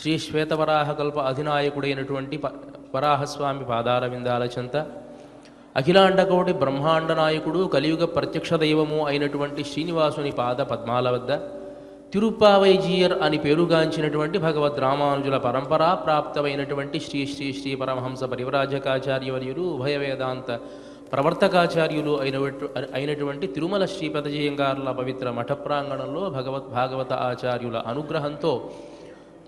శ్రీ శ్వేతవరాహకల్ప అధినాయకుడైనటువంటి వరాహస్వామి పాదాల విందాల చెంత అఖిలాండకోటి బ్రహ్మాండ నాయకుడు కలియుగ ప్రత్యక్ష దైవము అయినటువంటి శ్రీనివాసుని పాద పద్మాల వద్ద తిరుప్పావైజీయర్ అని పేరుగాంచినటువంటి భగవద్ రామానుజుల పరంపరా ప్రాప్తమైనటువంటి శ్రీ శ్రీ శ్రీ పరమహంస పరివ్రాజకాచార్యవర్యులు ఉభయ వేదాంత ప్రవర్తకాచార్యులు అయినటువంటి తిరుమల శ్రీపదజయంగారుల పవిత్ర మఠ ప్రాంగణంలో భాగవత ఆచార్యుల అనుగ్రహంతో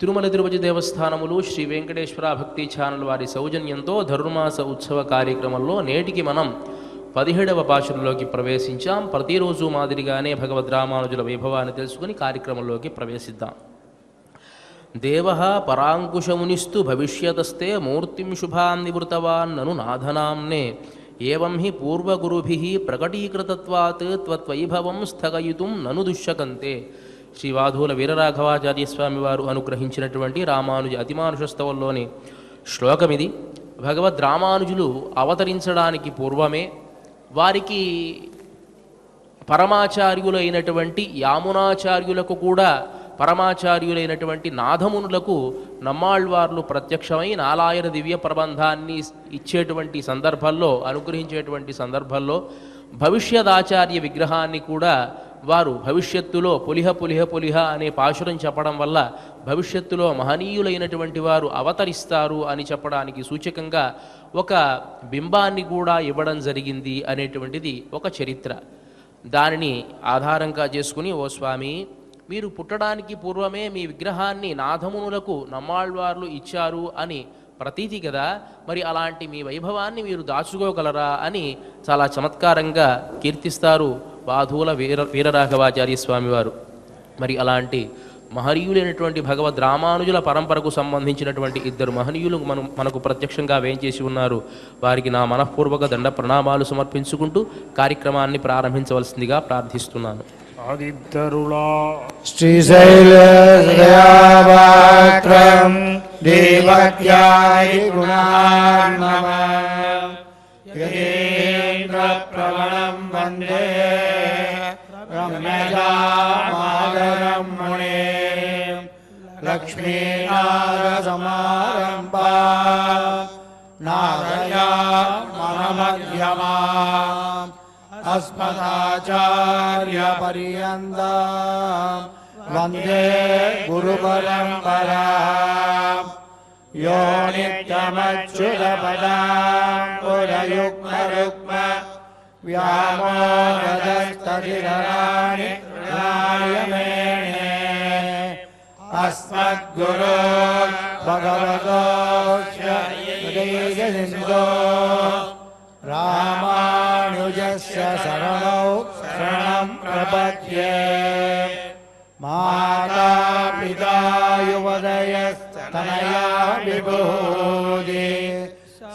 తిరుమల తిరుపతి దేవస్థానములు శ్రీ వెంకటేశ్వర భక్తి ఛానల్ వారి సౌజన్యంతో ధనుర్మాస ఉత్సవ కార్యక్రమంలో నేటికి మనం 17వ పాశురంలోకి ప్రవేశించాం. ప్రతిరోజు మాదిరిగానే భగవద్ రామానుజుల వైభవాన్ని తెలుసుకుని కార్యక్రమంలోకి ప్రవేశిద్దాం. దేవ పరాంకుశమునిస్తు భవిష్యతస్తే మూర్తిం శుభాం నివృతవాన్నను నాథనాంనే ఏవం హి పూర్వగురుభిః ప్రకటీకృతత్వాత్ త్వద్వైభవం స్థగయితుం నను దుశ్శకంతే. శ్రీ వాధూల వీరరాఘవాచార్య స్వామి వారు అనుగ్రహించినటువంటి రామానుజ అతిమానుషస్తవంలోని శ్లోకమిది. భగవద్ రామానుజులు అవతరించడానికి పూర్వమే వారికి పరమాచార్యులైనటువంటి యామునాచార్యులకు కూడా పరమాచార్యులైనటువంటి నాథమునులకు నమ్మాళ్వార్లు ప్రత్యక్షమై నాలాయన దివ్య ప్రబంధాన్ని ఇచ్చేటువంటి సందర్భంలో అనుగ్రహించేటువంటి సందర్భంలో భవిష్యదాచార్య విగ్రహాన్ని కూడా వారు భవిష్యత్తులో పులిహ అనే పాశురం చెప్పడం వల్ల భవిష్యత్తులో మహనీయులైనటువంటి వారు అవతరిస్తారు అని చెప్పడానికి సూచకంగా ఒక బింబాన్ని కూడా ఇవ్వడం జరిగింది అనేటువంటిది ఒక చరిత్ర. దానిని ఆధారంగా చేసుకుని, ఓ స్వామి, మీరు పుట్టడానికి పూర్వమే మీ విగ్రహాన్ని నాథమునులకు నమ్మాళ్వార్లు ఇచ్చారు అని ప్రతీతి కదా, మరి అలాంటి మీ వైభవాన్ని మీరు దాచుకోగలరా అని చాలా చమత్కారంగా కీర్తిస్తారు వాధూల వీరరాఘవాచార్య స్వామివారు. మరి అలాంటి మహనీయులైనటువంటి భగవద్ రామానుజుల పరంపరకు సంబంధించినటువంటి ఇద్దరు మహనీయులు మనకు ప్రత్యక్షంగా వేంచేసి ఉన్నారు. వారికి నా మనఃపూర్వక దండ ప్రణామాలు సమర్పించుకుంటూ కార్యక్రమాన్ని ప్రారంభించవలసిందిగా ప్రార్థిస్తున్నాను. ఆదిత్తరుళా శ్రీశైలయావాత్రం దేవత్యాది గుణార్ణవం యతీంద్రప్రవణం వందే రమ్యజామాదరం మునిం లక్ష్మీనారసమారంభాం నాదయామనమధ్యమాం అస్మదాచార్యపర్యంతం వందే గురుపరంపరాం. యో నిత్యమచ్యుతపదాంబుజయుగ్మరుగ్మ వ్యామోహదస్తధిరాణి నాయమేణే అస్మద్గురో భగవతోస్య దేశసింధో రామానుజస్య శరణం ప్రపద్యే. మాతా పితా యువదయస్తనయా విభూతి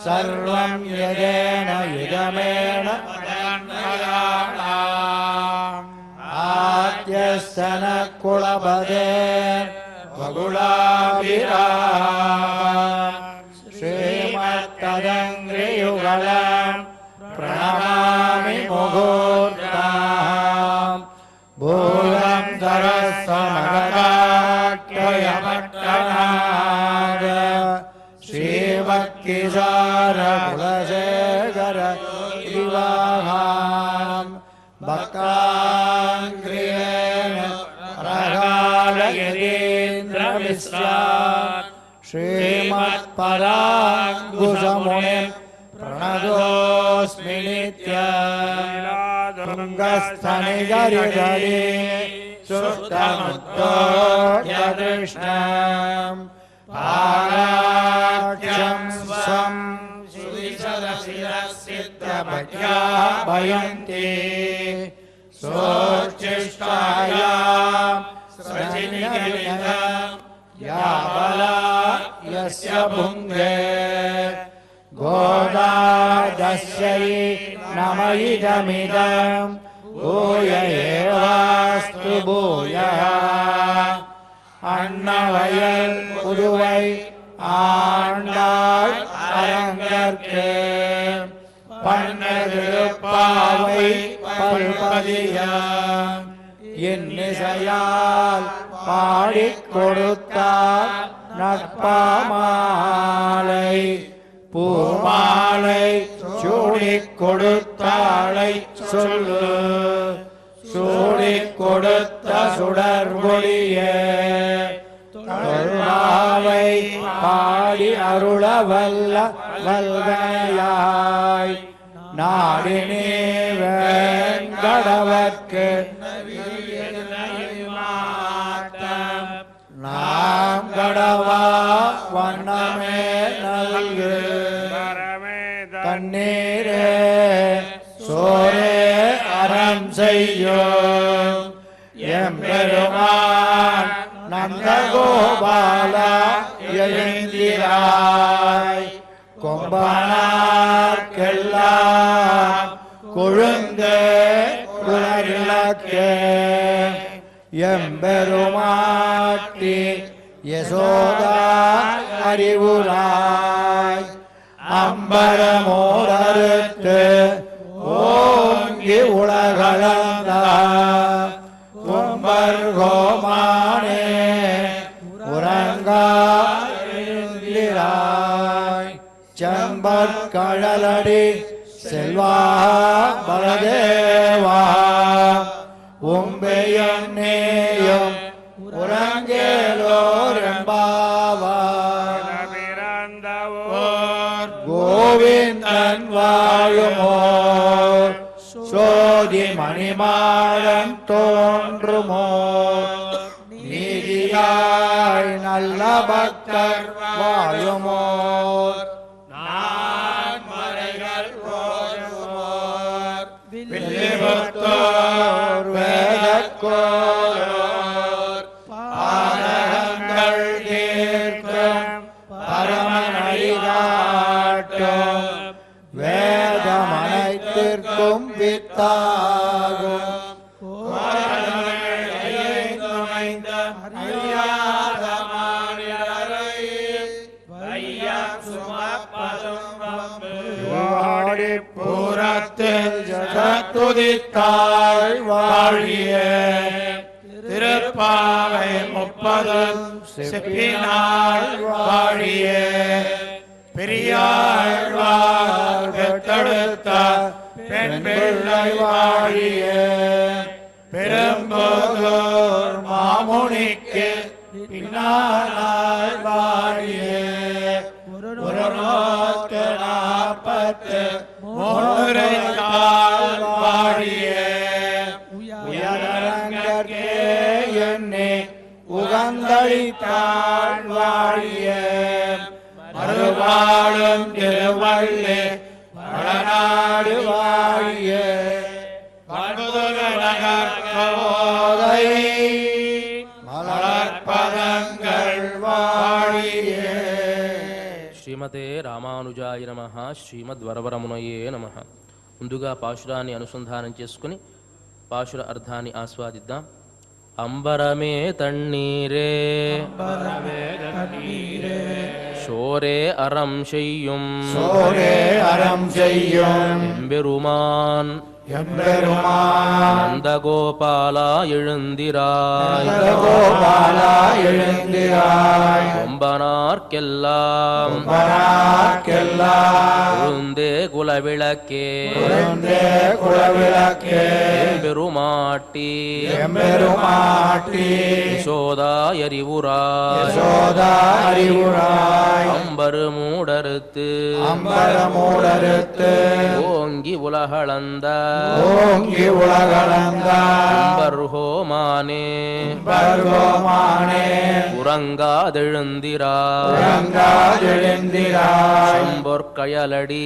సర్వం యదేన యుగమేణ ఆద్యస్తన కులపదే వగుళాభిరామ శ్రీమత్తదంగ్రియుగళం ప్రణమామి ముహూర్తాం భూలం ధరస్సమగతాఖ్యయపట్టనాద శ్రీవక్కిసార కులశేఖర వివాహాం భక్తాంగ్రియేణ ప్రగాళయతీంద్రమిశ్రాం శ్రీమత్పరాంగుశమునిం ప్రణతోస్మి నిత్యం తుంగస్థనిగరిగరి సుప్తముత్తోర్యకృష్ణం పారాఖ్యం స్వం సువిశదశిరసిద్ధభక్త్యాభయంతి సోచ్ఛిష్టాయాం స్రజినిగలితం యాబలా యస్య భుంగే గోదాదస్యై నమయిదమిదం భూయ ఏవాస్తు భూయః. அன்னவயல் புதுவை ஆண்டாள் அரங்கற்கே பன்னதிருப்பாவை பல்பதியம் இன்னிசையால் பாடிக் கொடுத்தார் நற்பாமாலை பூமாலை சூடிக் கொடுத்தாளை சொல்லு சூடிக் கொடுத்த சுடர்கொடியே தொழுநாவை பாடி அருள வல்ல வல்கையாய் நாடினே வேங்கடவர்க்கு நாம் கடவா வண்ணமே நல்கு தண்ணீரே சோரே அறம் செய்யும் எம்பெருமான் நந்தகோபாலா எழுந்திராய் கொம்பனார்க்கெல்லாம் கொழுந்து குலவிளக்கே எம்பெருமாட்டி யசோதா அறிவுராய் அம்பரமோடறுத்து ஓங்கி உலகளந்த கும்பர்கோமானே உறங்காய் செம்பற்கழலடி செல்வா பலதேவா உம்பையும் நேயும் உறங்கேலோரெம்பாவார் கோவிந்தன் வாழுமோர் சோதி மணிமாடன் தோன்றுமோ நீதியாய் நல்ல பக்தர் வாழுமோர் நான்மறைகள் போதுமோர் வில்லிபுத்தோர் வேதக்கோரோர் பாதகங்கள் தீர்க்கும் பரமனடிகாட்டும் வேதமனைத்திற்கும் வித்தாகும் பூரத்தில் ஜகத்துதித்தாய் வாழிய திருப்பாவை 30 செப்பினாள் வாழிய பெரியாழ்வார் பெற்றெடுத்த பெண் பிள்ளை வாழிய பெரும்போதோர் மாமுனிக்கு பின்னாள் வாழிய ஒரு 40 வாழிய உயரங்கே என்னை உகந்தளித்தாள் வாழிய மறுவாழும் திருவள்ளி வளநாடு வாழிய பண்புதகோதை மலர்பதங்கள் வாழிய. శ్రీమతే రామానుజాయ నమః. శ్రీమద్వరవరమునయే నమః. ముందుగా పాశురాన్ని అనుసంధానం చేసుకుని పాశుర అర్థాన్ని ఆస్వాదిద్దాం. అంబరమే తన్నీరే சோரே அறம் செய்யும் எம்பெருமான் நந்தகோபாலா எழுந்திராய் கொம்பனார்க்கெல்லாம் கொழுந்தே குலவிளக்கே எம்பெருமாட்டி யசோதாயறிவுராய் அம்பரு மூடறுத்து ஓங்கி உலகளந்த அம்பர்ஹோமானே உறங்காதெழுந்திராய் செம்பொற்கழலடி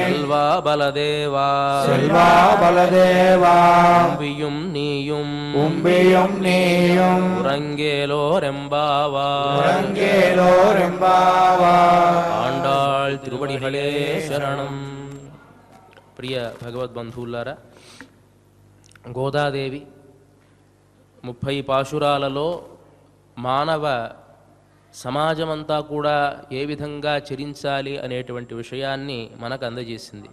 செல்வா பலதேவா உம்பியும் நீயும் உறங்கேலோரெம்பாவாய் ஆண்டாள் திருவடிகளே శరణం. ప్రియ భగవద్బంధువులారా, గోదాదేవి 30 పాశురాలలో మానవ సమాజమంతా కూడా ఏ విధంగా చరించాలి అనేటువంటి విషయాన్ని మనకు అందజేసింది.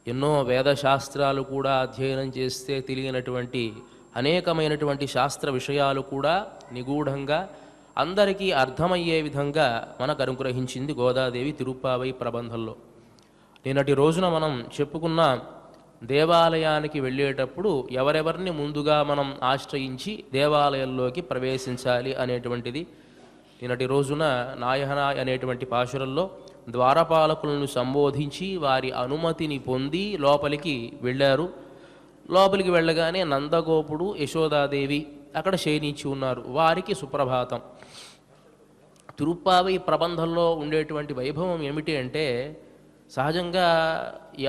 ఎన్నో వేదశాస్త్రాలు కూడా అధ్యయనం చేస్తే తెలియనటువంటి అనేకమైనటువంటి శాస్త్ర విషయాలు కూడా నిగూఢంగా అందరికీ అర్థమయ్యే విధంగా మనకు అనుగ్రహించింది గోదాదేవి తిరుప్పావై ప్రబంధంలో. నిన్నటి రోజున మనం చెప్పుకున్న దేవాలయానికి వెళ్ళేటప్పుడు ఎవరెవరిని ముందుగా మనం ఆశ్రయించి దేవాలయంలోకి ప్రవేశించాలి అనేటువంటిది నిన్నటి రోజున నాయహనాయ్ అనేటువంటి పాశురంలో ద్వారపాలకులను సంబోధించి వారి అనుమతిని పొంది లోపలికి వెళ్ళారు. లోపలికి వెళ్ళగానే నందగోపుడు యశోదాదేవి అక్కడ శయనించి ఉన్నారు. వారికి సుప్రభాతం. తిరుప్పావై ప్రబంధంలో ఉండేటువంటి వైభవం ఏమిటి అంటే సహజంగా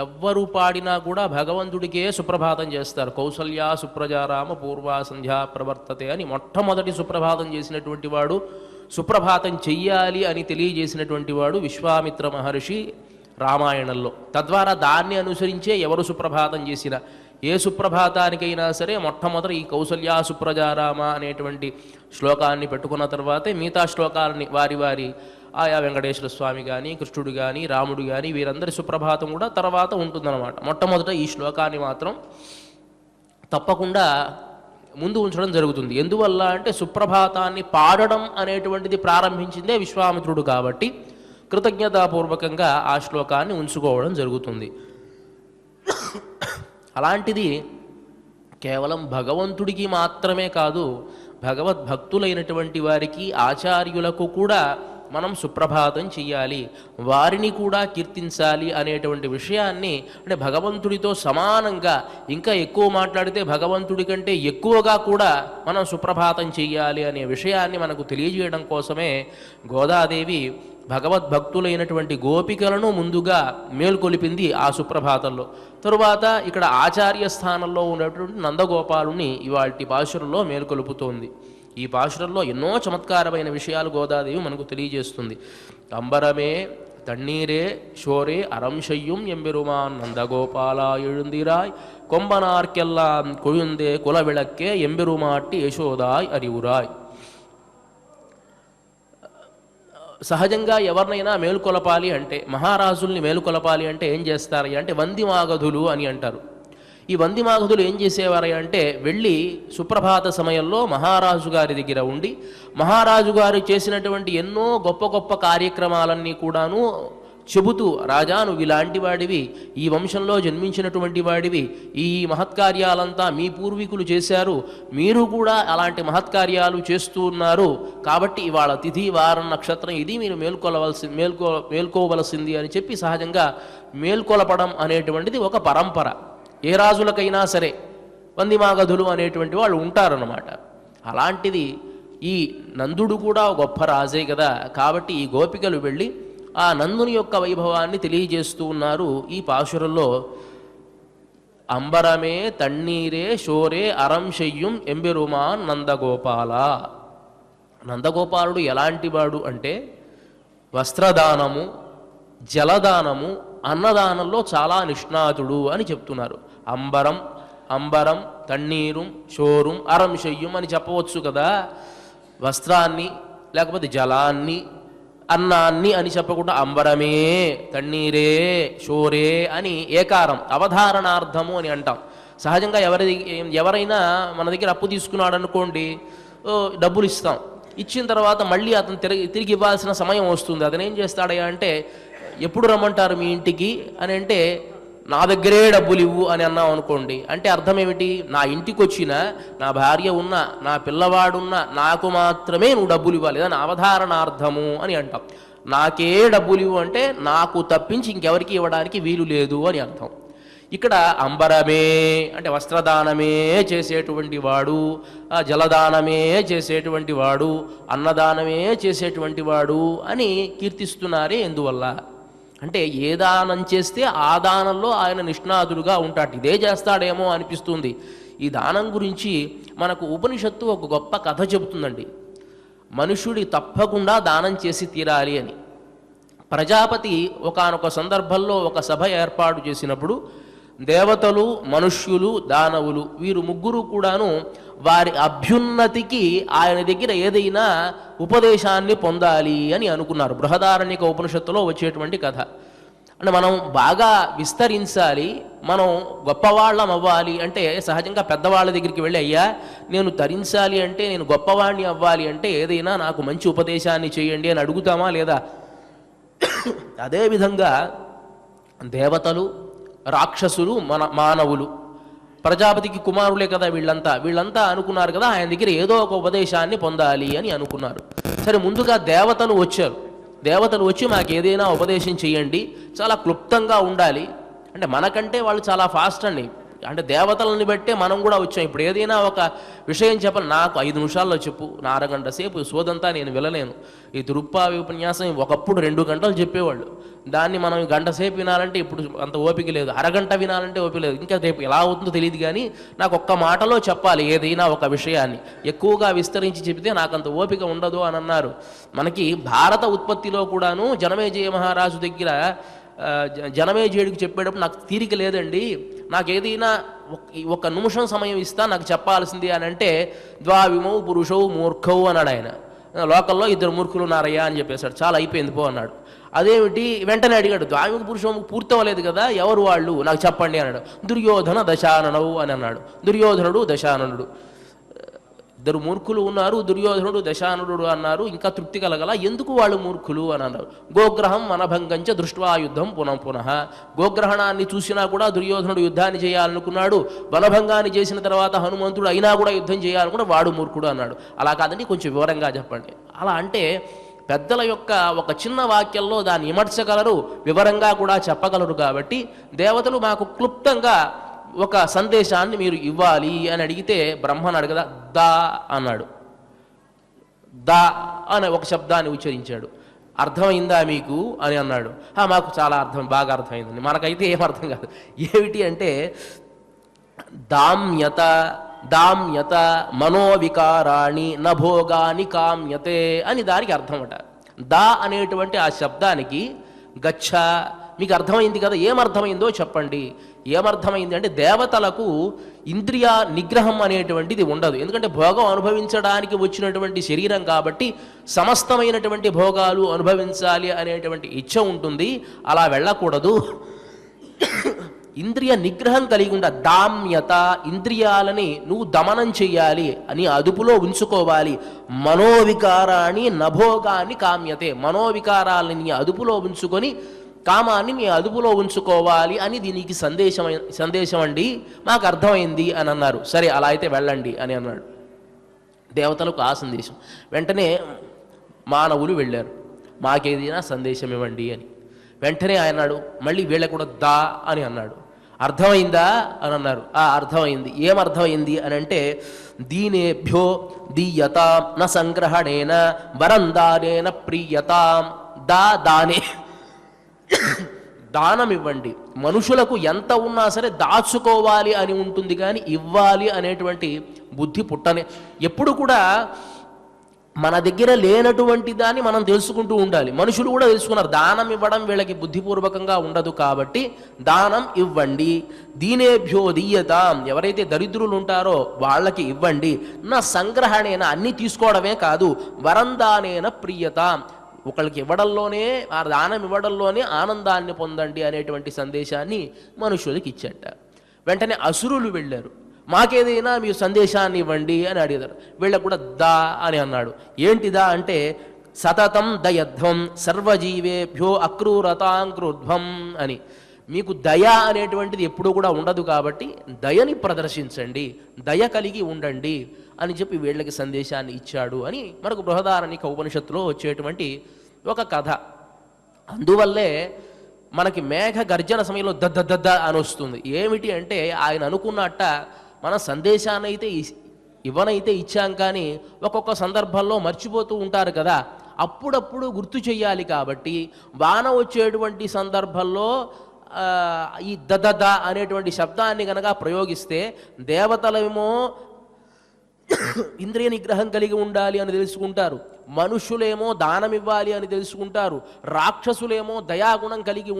ఎవ్వరు పాడినా కూడా భగవంతుడికే సుప్రభాతం చేస్తారు. కౌసల్యా సుప్రజారామ పూర్వా సంధ్యా ప్రవర్తతే అని మొట్టమొదటి సుప్రభాతం చేసినటువంటి వాడు, సుప్రభాతం చెయ్యాలి అని తెలియజేసినటువంటి వాడు విశ్వామిత్ర మహర్షి రామాయణంలో. తద్వారా దాన్ని అనుసరించే ఎవరు సుప్రభాతం చేసినా, ఏ సుప్రభాతానికైనా సరే మొట్టమొదటి ఈ కౌసల్యా సుప్రజారామ అనేటువంటి శ్లోకాన్ని పెట్టుకున్న తర్వాతే మిగతా శ్లోకాలని వారి వారి ఆయా వెంకటేశ్వర స్వామి కానీ, కృష్ణుడు కానీ, రాముడు కానీ వీరందరి సుప్రభాతం కూడా తర్వాత ఉంటుందన్నమాట. మొట్టమొదట ఈ శ్లోకాన్ని మాత్రం తప్పకుండా ముందు ఉంచడం జరుగుతుంది. ఎందువల్ల అంటే సుప్రభాతాన్ని పాడడం అనేటువంటిది ప్రారంభించిందే విశ్వామిత్రుడు కాబట్టి కృతజ్ఞతాపూర్వకంగా ఆ శ్లోకాన్ని ఉంచుకోవడం జరుగుతుంది. అలాంటిది కేవలం భగవంతుడికి మాత్రమే కాదు, భగవద్భక్తులైనటువంటి వారికి, ఆచార్యులకు కూడా మనం సుప్రభాతం చెయ్యాలి, వారిని కూడా కీర్తించాలి అనేటువంటి విషయాన్ని, అంటే భగవంతుడితో సమానంగా ఇంకా ఎక్కువ మాట్లాడితే భగవంతుడి కంటే ఎక్కువగా కూడా మనం సుప్రభాతం చెయ్యాలి అనే విషయాన్ని మనకు తెలియజేయడం కోసమే గోదాదేవి భగవద్భక్తులైనటువంటి గోపికలను ముందుగా మేల్కొలిపింది ఆ సుప్రభాతంలో. తరువాత ఇక్కడ ఆచార్య స్థానంలో ఉన్నటువంటి నందగోపాలుని ఇవాల్టి పాశురంలో మేల్కొలుపుతోంది. ఈ పాశురంలో ఎన్నో చమత్కారమైన విషయాలు గోదాదేవి మనకు తెలియజేస్తుంది. అంబరమే తన్నీరే షోరే అరంశయ్యం ఎంబెరుమాన్ నందగోపాల எழுந்திராய் கொம்பனார்க்கெல்லாம் கொழுந்தே குலவிளக்கே ఎంబెరుమాట్టి యశోదాయ్ అరివురాయ్. సహజంగా ఎవరినైనా మేలుకొలపాలి అంటే, మహారాజుల్ని మేలుకొలపాలి అంటే ఏం చేస్తారు అంటే వందిమాగధులు అని అంటారు. ఈ వందిమాగధులు ఏం చేసేవారు అంటే వెళ్ళి సుప్రభాత సమయంలో మహారాజు గారి దగ్గర ఉండి మహారాజు గారు చేసినటువంటి ఎన్నో గొప్ప గొప్ప కార్యక్రమాలన్నీ కూడాను చెబుతూ, రాజా నువ్వు ఇలాంటి వాడివి, ఈ వంశంలో జన్మించినటువంటి వాడివి, ఈ మహత్కార్యాలంతా మీ పూర్వీకులు చేశారు, మీరు కూడా అలాంటి మహత్కార్యాలు చేస్తూ ఉన్నారు, కాబట్టి ఇవాళ తిథి వారం నక్షత్రం ఇది మీరు మేల్కోవలసింది అని చెప్పి సహజంగా మేల్కొలపడం అనేటువంటిది ఒక పరంపర. ఏ రాజులకైనా సరే వందిమాగధులు అనేటువంటి వాళ్ళు ఉంటారన్నమాట. అలాంటిది ఈ నందుడు కూడా గొప్ప రాజే కదా, కాబట్టి ఈ గోపికలు వెళ్ళి ఆ నందుని యొక్క వైభవాన్ని తెలియజేస్తూ ఉన్నారు ఈ పాశురంలో. అంబరమే తన్నీరే షోరే అరంశయ్యం ఎంబెరుమాన్ నందగోపాల. నందగోపాలుడు ఎలాంటి వాడు అంటే వస్త్రదానము, జలదానము, అన్నదానంలో చాలా నిష్ణాతుడు అని చెప్తున్నారు. అంబరం, అంబరం, తన్నీరు, షోరం, అరంశయ్యం అని చెప్పవచ్చు కదా. వస్త్రాన్ని లేకపోతే జలాన్ని, అన్నాన్ని అని చెప్పకుండా అంబరమే, తన్నీరే, షోరే అని ఏకారం అవధారణార్థము అని అంటాం. సహజంగా ఎవరైనా మన దగ్గర అప్పు తీసుకున్నాడు అనుకోండి, డబ్బులు ఇస్తాం, ఇచ్చిన తర్వాత మళ్ళీ అతను తిరిగి ఇవ్వాల్సిన సమయం వస్తుంది. అతను ఏం చేస్తాడయ్యా అంటే ఎప్పుడు రమ్మంటారు మీ ఇంటికి అని అంటే నా దగ్గరే డబ్బులు ఇవ్వు అని అన్నాం అనుకోండి, అంటే అర్థం ఏమిటి, నా ఇంటికి వచ్చిన నా భార్య ఉన్నా నా పిల్లవాడున్నా నాకు మాత్రమే నువ్వు డబ్బులు ఇవ్వాలి, దాని అవధారణార్థము అని అంటాం. నాకే డబ్బులు ఇవ్వు అంటే నాకు తప్పించి ఇంకెవరికి ఇవ్వడానికి వీలు లేదు అని అర్థం. ఇక్కడ అంబరమే అంటే వస్త్రదానమే చేసేటువంటి వాడు, జలదానమే చేసేటువంటి వాడు, అన్నదానమే చేసేటువంటి వాడు అని కీర్తిస్తున్నారే. ఎందువల్ల అంటే ఏ దానం చేస్తే ఆ దానంలో ఆయన నిష్ణాతుడుగా ఉంటాడు. ఇదే చేస్తాడేమో అనిపిస్తుంది. ఈ దానం గురించి మనకు ఉపనిషత్తు ఒక గొప్ప కథ చెబుతుందండి. మనుష్యుడి తప్పకుండా దానం చేసి తీరాలి అని. ప్రజాపతి ఒకానొక సందర్భంలో ఒక సభ ఏర్పాటు చేసినప్పుడు దేవతలు, మనుష్యులు, దానవులు వీరు ముగ్గురు కూడాను వారి అభ్యున్నతికి ఆయన దగ్గర ఏదైనా ఉపదేశాన్ని పొందాలి అని అనుకున్నారు. బృహదారణ్యక ఉపనిషత్తులో వచ్చేటువంటి కథ. అంటే మనం బాగా విస్తరించాలి, మనం గొప్పవాళ్ళం అవ్వాలి అంటే సహజంగా పెద్దవాళ్ళ దగ్గరికి వెళ్ళి, అయ్యా నేను తరించాలి అంటే, నేను గొప్పవాడిని అవ్వాలి అంటే ఏదైనా నాకు మంచి ఉపదేశాన్ని చేయండి అని అడుగుతామా లేదా? అదేవిధంగా దేవతలు, రాక్షసులు, మానవులు, ప్రజాపతికి కుమారులే కదా వీళ్ళంతా అనుకున్నారు కదా ఆయన దగ్గర ఏదో ఒక ఉపదేశాన్ని పొందాలి అని అనుకున్నారు. సరే, ముందుగా దేవతలు వచ్చి మాకు ఏదైనా ఉపదేశం చేయండి, చాలా క్లుప్తంగా ఉండాలి అంటే మనకంటే వాళ్ళు చాలా ఫాస్ట్ అండి. అంటే దేవతలని బట్టే మనం కూడా వచ్చాం. ఇప్పుడు ఏదైనా ఒక విషయం చెప్పాలి, నాకు 5 నిమిషాల్లో చెప్పు, నా అరగంట సేపు సోదంతా నేను వెళ్ళలేను. ఈ తిరుప్పావి ఉపన్యాసం ఒకప్పుడు 2 గంటలు చెప్పేవాళ్ళు, దాన్ని మనం గంట సేపు వినాలంటే ఇప్పుడు అంత ఓపిక లేదు, అరగంట వినాలంటే ఓపిక లేదు. ఇంకా రేపు ఎలా అవుతుందో తెలియదు, కానీ నాకు ఒక్క మాటలో చెప్పాలి ఏదైనా ఒక విషయాన్ని, ఎక్కువగా విస్తరించి చెబితే నాకు అంత ఓపిక ఉండదు అని అన్నారు. మనకి భారత ఉత్పత్తిలో కూడాను జనమేజయ మహారాజు దగ్గర జనమేజయుడికి చెప్పేటప్పుడు నాకు తీరిక లేదండి, నాకు ఏదైనా ఒక నిమిషం సమయం ఇస్తా, నాకు చెప్పాల్సింది అని అంటే, ద్వావిమౌ పురుషౌ మూర్ఖౌ అన్నాడు ఆయన. లోకల్లో 2 మూర్ఖులు ఉన్నారయ్యా అని చెప్పేశాడు. చాలా అయిపోయింది పో అన్నాడు. అదేమిటి? వెంటనే అడిగాడు, ద్వావిమ పురుషం పూర్తవలేదు కదా, ఎవరు వాళ్ళు నాకు చెప్పండి అన్నాడు. దుర్యోధన దశాననవు అని అన్నాడు. దుర్యోధనుడు, దశాననుడు 2 మూర్ఖులు ఉన్నారు, దుర్యోధనుడు, దశాననుడు అన్నారు. ఇంకా తృప్తి కలగల, ఎందుకు వాళ్ళు మూర్ఖులు అని అన్నారు. గోగ్రహం మనభంగంచ దృష్ట్వా యుద్ధం పునః. గోగ్రహణాన్ని చూసినా కూడా దుర్యోధనుడు యుద్ధాన్ని చేయాలనుకున్నాడు, వనభంగాన్ని చేసిన తర్వాత హనుమంతుడు అయినా కూడా యుద్ధం చేయాలనుకున్నా వాడు మూర్ఖుడు అన్నాడు. అలా కాదండి, కొంచెం వివరంగా చెప్పండి. అలా అంటే పెద్దల యొక్క ఒక చిన్న వాక్యంలో దాన్ని విమర్శగలరు, వివరంగా కూడా చెప్పగలరు. కాబట్టి దేవతలు మాకు క్లుప్తంగా ఒక సందేశాన్ని మీరు ఇవ్వాలి అని అడిగితే బ్రహ్మను అడగదా, దా అన్నాడు. దా అనే ఒక శబ్దాన్ని ఉచ్చరించాడు. అర్థమైందా మీకు అని అన్నాడు. మాకు చాలా బాగా అర్థమైందండి. మనకైతే ఏం అర్థం కాదు. ఏమిటి అంటే దామ్యత మనోవికారాణి నభోగాని కామ్యతే అని దానికి అర్థమట. దా అనేటువంటి ఆ శబ్దానికి గచ్చ, మీకు అర్థమైంది కదా, ఏమర్థమైందో చెప్పండి. ఏమర్థమైంది అంటే దేవతలకు ఇంద్రియ నిగ్రహం అనేటువంటిది ఉండదు. ఎందుకంటే భోగం అనుభవించడానికి వచ్చినటువంటి శరీరం కాబట్టి సమస్తమైనటువంటి భోగాలు అనుభవించాలి అనేటువంటి ఇచ్ఛ ఉంటుంది. అలా వెళ్ళకూడదు. ఇంద్రియ నిగ్రహం కలిగి ఉండ, దామ్యత, ఇంద్రియాలని నువ్వు దమనం చెయ్యాలి అని అదుపులో ఉంచుకోవాలి. మనోవికారాన్ని నభోగాన్ని కామ్యతే, మనోవికారాలని నీ అదుపులో ఉంచుకొని కామాన్ని నీ అదుపులో ఉంచుకోవాలి అని దీనికి సందేశం అండి, మాకు అర్థమైంది అని అన్నారు. సరే, అలా అయితే వెళ్ళండి అని అన్నాడు. దేవతలకు ఆ సందేశం. వెంటనే మానవులు వెళ్ళారు, మాకేదైనా సందేశం ఇవ్వండి అని. వెంటనే ఆయన అన్నాడు, మళ్ళీ వీళ్ళకు కూడా దా అని అన్నాడు. అర్థమైందా అని అన్నారు. అర్థమైంది. ఏమర్థమైంది అని అంటే, దీనేభ్యో దీయతాం న సంగ్రహణేన వరందానేన ప్రీయతాం. దానే దానం ఇవ్వండి. మనుషులకు ఎంత ఉన్నా సరే దాచుకోవాలి అని ఉంటుంది, కానీ ఇవ్వాలి అనేటువంటి బుద్ధి పుట్టనే. ఎప్పుడు కూడా మన దగ్గర లేనటువంటి దాన్ని మనం తెలుసుకుంటూ ఉండాలి. మనుషులు కూడా తెలుసుకున్నారు, దానం ఇవ్వడం వీళ్ళకి బుద్ధిపూర్వకంగా ఉండదు కాబట్టి దానం ఇవ్వండి. దీనేభ్యో దీయతాం, ఎవరైతే దరిద్రులు ఉంటారో వాళ్ళకి ఇవ్వండి. నా సంగ్రహణేన, అన్నీ తీసుకోవడమే కాదు, వరందానేన ప్రియతాం, ఒకళ్ళకి ఇవ్వడంలోనే, ఆ దానం ఇవ్వడంలోనే ఆనందాన్ని పొందండి అనేటువంటి సందేశాన్ని మనుషులకి ఇచ్చట. వెంటనే అసురులు వెళ్ళారు, మాకేదైనా మీ సందేశాన్ని ఇవ్వండి అని అడిగారు. వీళ్ళకు కూడా దా అని అన్నాడు. ఏంటిదా అంటే, సతతం దయధ్వం సర్వజీవేభ్యో అక్రూరతాంక్రుధ్వం అని. మీకు దయ అనేటువంటిది ఎప్పుడూ కూడా ఉండదు కాబట్టి దయని ప్రదర్శించండి, దయ కలిగి ఉండండి అని చెప్పి వీళ్ళకి సందేశాన్ని ఇచ్చాడు అని మనకు బృహదారణ్యక ఉపనిషత్తులో వచ్చేటువంటి ఒక కథ. అందువల్లే మనకి మేఘ గర్జన సమయంలో దద్ద అని వస్తుంది. ఏమిటి అంటే, ఆయన అనుకున్నట్ట మన సందేశాన్ని అయితే ఇవ్వనైతే ఇచ్చాం, కానీ ఒక్కొక్క సందర్భంలో మర్చిపోతూ ఉంటారు కదా, అప్పుడప్పుడు గుర్తు చెయ్యాలి. కాబట్టి వాన వచ్చేటువంటి సందర్భంలో ఈ దద అనేటువంటి శబ్దాన్ని కనుక ప్రయోగిస్తే దేవతలేమో ఇంద్రియ నిగ్రహం కలిగి ఉండాలి అని తెలుసుకుంటారు, మనుషులేమో దానం ఇవ్వాలి అని తెలుసుకుంటారు, రాక్షసులేమో దయాగుణం కలిగి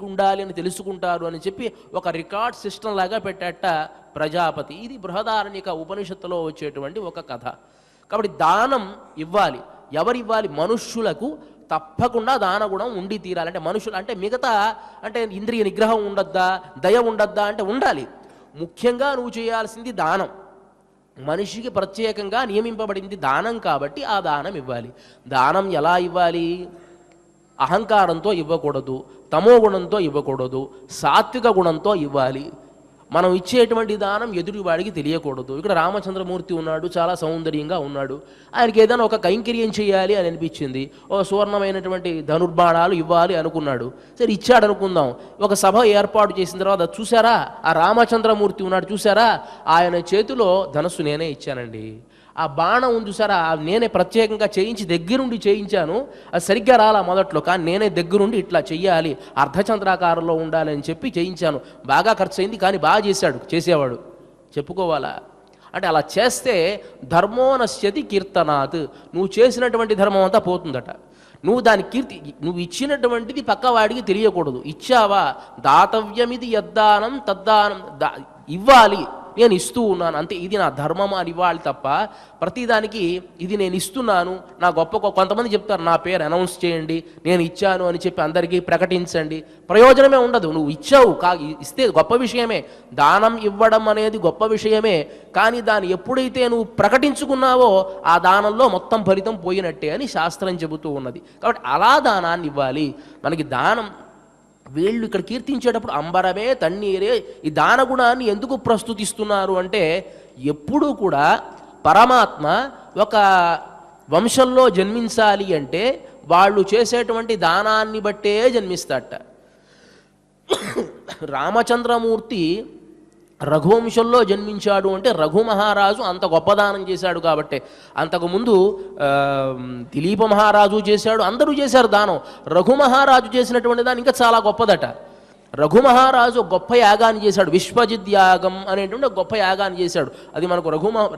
ఉండాలి అని తెలుసుకుంటారు అని చెప్పి ఒక రికార్డ్ సిస్టమ్ లాగా పెట్టాట ప్రజాపతి. ఇది బృహదారణ్యక ఉపనిషత్తులో వచ్చేటువంటి ఒక కథ. కాబట్టి దానం ఇవ్వాలి. ఎవరివ్వాలి? మనుష్యులకు తప్పకుండా దానగుణం ఉండి తీరాలంటే మనుషులు అంటే మిగతా అంటే ఇంద్రియ నిగ్రహం ఉండద్దా, దయ ఉండద్దా అంటే ఉండాలి. ముఖ్యంగా నువ్వు చేయాల్సింది దానం. మనిషికి ప్రత్యేకంగా నియమింపబడింది దానం కాబట్టి ఆ దానం ఇవ్వాలి. దానం ఎలా ఇవ్వాలి? అహంకారంతో ఇవ్వకూడదు, తమో గుణంతో ఇవ్వకూడదు, సాత్విక గుణంతో ఇవ్వాలి. మనం ఇచ్చేటువంటి దానం ఎదుటివాడికి తెలియకూడదు. ఇక్కడ రామచంద్రమూర్తి ఉన్నాడు, చాలా సౌందర్యంగా ఉన్నాడు. ఆయనకి ఏదైనా ఒక కైంకర్యం చేయాలి అని అనిపించింది. ఓ సువర్ణమైనటువంటి ధనుర్బాణాలు ఇవ్వాలి అనుకున్నాడు. సరే ఇచ్చాడు అనుకుందాం. ఒక సభ ఏర్పాటు చేసిన తర్వాత చూసారా ఆ రామచంద్రమూర్తి ఉన్నాడు చూసారా, ఆయన చేతిలో ధనస్సు నేనే ఇచ్చానండి. ఆ బాణం ఉంది చూసారా, నేనే ప్రత్యేకంగా చేయించి దగ్గరుండి చేయించాను. అది సరిగ్గా రాలా మొదట్లో, కానీ నేనే దగ్గరుండి ఇట్లా చెయ్యాలి, అర్ధచంద్రాకారంలో ఉండాలి అని చెప్పి చేయించాను. బాగా ఖర్చు అయింది, కానీ బాగా చేశాడు చేసేవాడు. చెప్పుకోవాలా అంటే అలా చేస్తే ధర్మో నశ్యతి కీర్తనాత్, నువ్వు చేసినటువంటి ధర్మం అంతా పోతుందట. నువ్వు దాని కీర్తి, నువ్వు ఇచ్చినటువంటిది పక్కవాడికి తెలియకూడదు. ఇచ్చావా, దాతవ్యమిది యద్దానం తద్దానం, ఇవ్వాలి, నేను ఇస్తూ ఉన్నాను అంతే, ఇది నా ధర్మం అని ఇవ్వాలి తప్ప ప్రతిదానికి ఇది నేను ఇస్తున్నాను నా గొప్ప. కొంతమంది చెప్తారు నా పేరు అనౌన్స్ చేయండి, నేను ఇచ్చాను అని చెప్పి అందరికీ ప్రకటించండి, ప్రయోజనమే ఉండదు. నువ్వు ఇచ్చావు ఇస్తే గొప్ప విషయమే, దానం ఇవ్వడం అనేది గొప్ప విషయమే, కానీ దాన్ని ఎప్పుడైతే నువ్వు ప్రకటించుకున్నావో ఆ దానంలో మొత్తం ఫలితం పోయినట్టే అని శాస్త్రం చెబుతూ ఉన్నది. కాబట్టి అలా దానాన్ని ఇవ్వాలి. మనకి దానం వీళ్ళు ఇక్కడ కీర్తించేటప్పుడు అంబరమే తన్నీరే, ఈ దానగుణాన్ని ఎందుకు ప్రస్తుతిస్తున్నారు అంటే ఎప్పుడూ కూడా పరమాత్మ ఒక వంశంలో జన్మించాలి అంటే వాళ్ళు చేసేటువంటి దానాన్ని బట్టే జన్మిస్తాడట. రామచంద్రమూర్తి రఘువంశంలో జన్మించాడు అంటే రఘు మహారాజు అంత గొప్ప దానం చేశాడు కాబట్టి. అంతకుముందు దిలీప మహారాజు చేశాడు, అందరూ చేశారు దానం. రఘు మహారాజు చేసినటువంటి దాని ఇంకా చాలా గొప్పదట. రఘు మహారాజు గొప్ప యాగాన్ని చేశాడు, విశ్వజిత్ యాగం అనేటువంటి గొప్ప యాగాన్ని చేశాడు. అది మనకు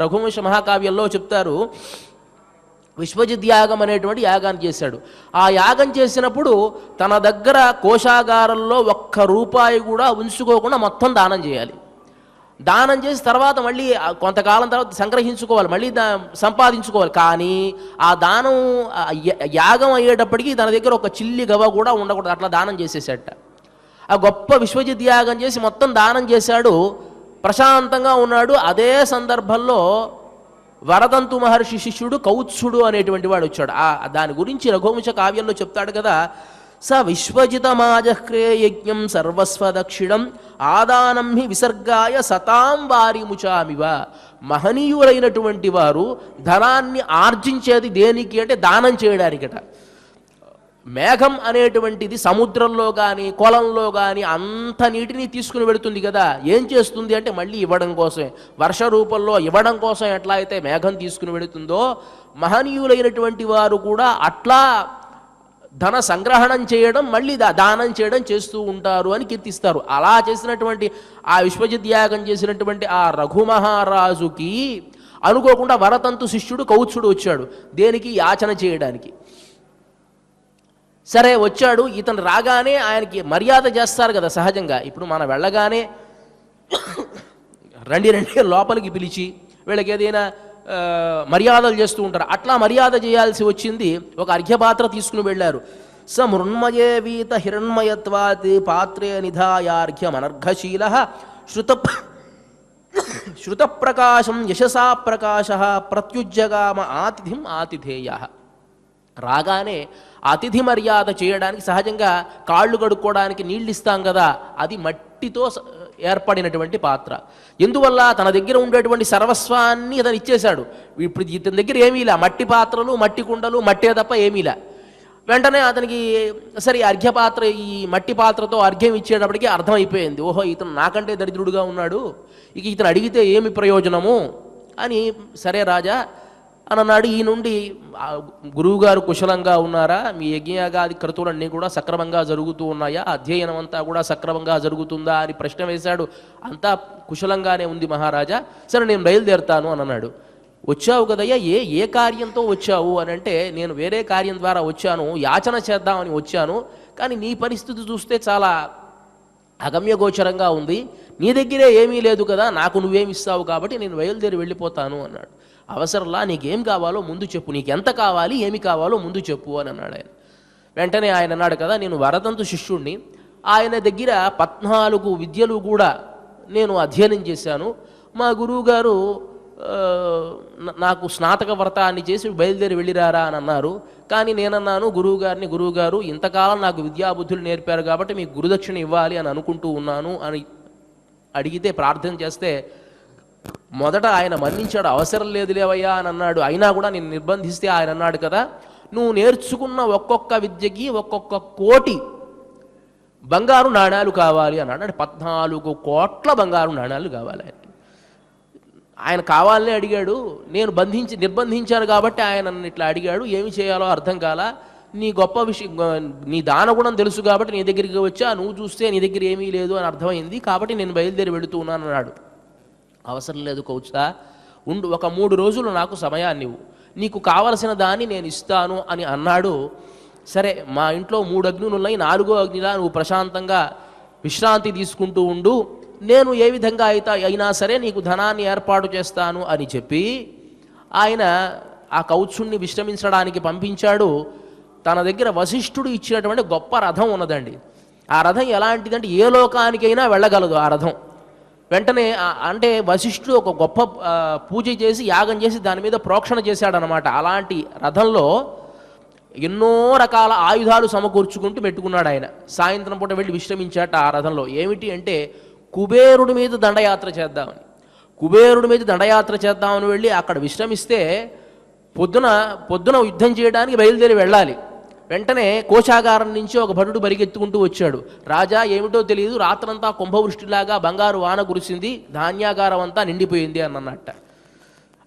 రఘువంశ మహాకావ్యంలో చెప్తారు. విశ్వజిత్ యాగం అనేటువంటి యాగాన్ని చేశాడు. ఆ యాగం చేసినప్పుడు తన దగ్గర కోశాగారంలో ఒక్క రూపాయి కూడా ఉంచుకోకుండా మొత్తం దానం చేయాలి. దానం చేసి తర్వాత మళ్ళీ కొంతకాలం తర్వాత సంగ్రహించుకోవాలి, మళ్ళీ సంపాదించుకోవాలి. కానీ ఆ దానం యాగం అయ్యేటప్పటికీ తన దగ్గర ఒక చిల్లి గవ కూడా ఉండకూడదు, అట్లా దానం చేసేసాట. ఆ గొప్ప విశ్వజిత్ యాగం చేసి మొత్తం దానం చేశాడు, ప్రశాంతంగా ఉన్నాడు. అదే సందర్భంలో వరదంతు మహర్షి శిష్యుడు కౌత్సుడు అనేటువంటి వాడు వచ్చాడు. దాని గురించి రఘువంశ కావ్యంలో చెప్తాడు కదా, స విశ్వజితమాజహ్రే యజ్ఞం సర్వస్వదక్షిణం ఆదానం హి విసర్గాయ సతాం వారిముచామివ. మహనీయులైనటువంటి వారు ధనాన్ని ఆర్జించేది దేనికి అంటే దానం చేయడానికట. మేఘం అనేటువంటిది సముద్రంలో కానీ కొలంలో కానీ అంత నీటిని తీసుకుని వెళుతుంది కదా, ఏం చేస్తుంది అంటే మళ్ళీ ఇవ్వడం కోసమే. వర్ష రూపంలో ఇవ్వడం కోసం ఎట్లా అయితే మేఘం తీసుకుని వెళుతుందో, మహనీయులైనటువంటి వారు కూడా అట్లా ధన సంగ్రహణం చేయడం మళ్ళీ దానం చేయడం చేస్తూ ఉంటారు అని కీర్తిస్తారు. అలా చేసినటువంటి ఆ విశ్వజిత్ యాగం చేసినటువంటి ఆ రఘు మహారాజుకి అనుకోకుండా వరతంతు శిష్యుడు కౌత్సుడు వచ్చాడు. దేనికి? యాచన చేయడానికి. సరే వచ్చాడు. ఇతను రాగానే ఆయనకి మర్యాద చేస్తారు కదా సహజంగా. ఇప్పుడు మనం వెళ్ళగానే రండి లోపలికి పిలిచి వీళ్ళకి ఏదైనా మర్యాదలు చేస్తూ ఉంటారు. అట్లా మర్యాద చేయాల్సి వచ్చింది. ఒక అర్ఘ్యపాత్ర తీసుకుని వెళ్ళారు. స మృన్మయే వీత హిరణ్మయత్వాత్ పాత్రే నిధాయార్ఘ్యమనర్ఘశీల శ్రుతప్రకాశం యశసా ప్రకాశ ప్రత్యుజ్జగామ ఆతిథిం ఆతిథేయ. రాగానే అతిథి మర్యాద చేయడానికి సహజంగా కాళ్ళు కడుక్కోవడానికి నీళ్ళు ఇస్తాం కదా, అది మట్టితో ఏర్పడినటువంటి పాత్ర. ఎందువల్ల? తన దగ్గర ఉండేటువంటి సర్వస్వాన్ని అతను ఇచ్చేశాడు. ఇప్పుడు ఇతని దగ్గర ఏమీలా, మట్టి పాత్రలు మట్టి కుండలు మట్టే తప్ప ఏమీలా. వెంటనే అతనికి సరే అర్ఘ్యపాత్ర ఈ మట్టి పాత్రతో అర్ఘ్యం ఇచ్చేటప్పటికి అర్థమైపోయింది, ఓహో ఇతను నాకంటే దరిద్రుడుగా ఉన్నాడు, ఇక ఇతను అడిగితే ఏమి ప్రయోజనము అని. సరే రాజా అని అన్నాడు. ఈ నుండి గురువుగారు కుశలంగా ఉన్నారా, మీ యజ్ఞయాగాది క్రతువులన్నీ కూడా సక్రమంగా జరుగుతూ ఉన్నాయా, అధ్యయనం అంతా కూడా సక్రమంగా జరుగుతుందా అని ప్రశ్న వేశాడు. అంతా కుశలంగానే ఉంది మహారాజా, సరే నేను బయలుదేరుతాను అని అన్నాడు. వచ్చావు కదయ్యా, ఏ కార్యంతో వచ్చావు అని అంటే, నేను వేరే కార్యం ద్వారా వచ్చాను, యాచన చేద్దామని వచ్చాను, కానీ నీ పరిస్థితి చూస్తే చాలా అగమ్యగోచరంగా ఉంది, నీ దగ్గరే ఏమీ లేదు కదా, నాకు నువ్వేమి ఇస్తావు కాబట్టి నేను బయలుదేరి వెళ్ళిపోతాను అన్నాడు. అవసరంలా, నీకేం కావాలో ముందు చెప్పు, నీకు ఎంత కావాలి ఏమి కావాలో ముందు చెప్పు అని అన్నాడు ఆయన. వెంటనే ఆయన అన్నాడు కదా, నేను వరదంతు శిష్యుణ్ణి, ఆయన దగ్గర 14 విద్యలు కూడా నేను అధ్యయనం చేశాను. మా గురువుగారు నాకు స్నాతక వ్రతాన్ని చేసి బయలుదేరి వెళ్ళిరారా అని అన్నారు. కానీ నేనన్నాను గురువుగారు ఇంతకాలం నాకు విద్యాబుద్ధులు నేర్పారు కాబట్టి మీకు గురుదక్షిణ ఇవ్వాలి అని అనుకుంటూ ఉన్నాను అని అడిగితే, ప్రార్థన చేస్తే మొదట ఆయన మన్నించాడు. అవసరం లేదు లేవయ్యా అని అన్నాడు. అయినా కూడా నేను నిర్బంధిస్తే ఆయన అన్నాడు కదా, నువ్వు నేర్చుకున్న ఒక్కొక్క విద్యకి ఒక్కొక్క కోటి బంగారు నాణ్యాలు కావాలి అన్నాడు. అంటే 14 కోట్ల బంగారు నాణ్యాలు కావాలి. ఆయన కావాలనే అడిగాడు. నేను నిర్బంధించాను కాబట్టి ఆయన నన్ను ఇట్లా అడిగాడు. ఏమి చేయాలో అర్థం కాల. నీ గొప్ప విషయం, నీ దానగుణం తెలుసు కాబట్టి నీ దగ్గరికి వచ్చా, నువ్వు చూస్తే నీ దగ్గర ఏమీ లేదు అని అర్థమైంది కాబట్టి నేను బయలుదేరి వెళుతూ ఉన్నాను అన్నాడు. అవసరం లేదు కౌచుతా, ఉండు, ఒక 3 రోజులు నాకు సమయాన్ని ఇవ్వు, నీకు కావలసిన దాన్ని నేను ఇస్తాను అని అన్నాడు. సరే, మా ఇంట్లో 3 అగ్నులు ఉన్నాయి, 4వ అగ్నిలా నువ్వు ప్రశాంతంగా విశ్రాంతి తీసుకుంటూ ఉండు, నేను ఏ విధంగా అయినా సరే నీకు ధనాన్ని ఏర్పాటు చేస్తాను అని చెప్పి ఆయన ఆ కౌత్సుణ్ణి విశ్రమించడానికి పంపించాడు. తన దగ్గర వశిష్ఠుడు ఇచ్చినటువంటి గొప్ప రథం ఉన్నదండి. ఆ రథం ఎలాంటిదంటే ఏ లోకానికైనా వెళ్ళగలదు ఆ రథం. వెంటనే అంటే వశిష్ఠుడు ఒక గొప్ప పూజ చేసి యాగం చేసి దాని మీద ప్రోక్షణ చేశాడనమాట. అలాంటి రథంలో ఎన్నో రకాల ఆయుధాలు సమకూర్చుకుంటూ పెట్టుకున్నాడు ఆయన. సాయంత్రం పూట వెళ్ళి విశ్రమించాట ఆ రథంలో. ఏమిటి అంటే కుబేరుడి మీద దండయాత్ర చేద్దామని వెళ్ళి అక్కడ విశ్రమిస్తే పొద్దున యుద్ధం చేయడానికి బయలుదేరి వెళ్ళాలి. వెంటనే కోశాగారం నుంచి ఒక భటుడు పరిగెత్తుకుంటూ వచ్చాడు. రాజా, ఏమిటో తెలియదు, రాత్రంతా కుంభవృష్టిలాగా బంగారు వాన కురిసింది, ధాన్యాగారం అంతా నిండిపోయింది అని అన్నట్ట.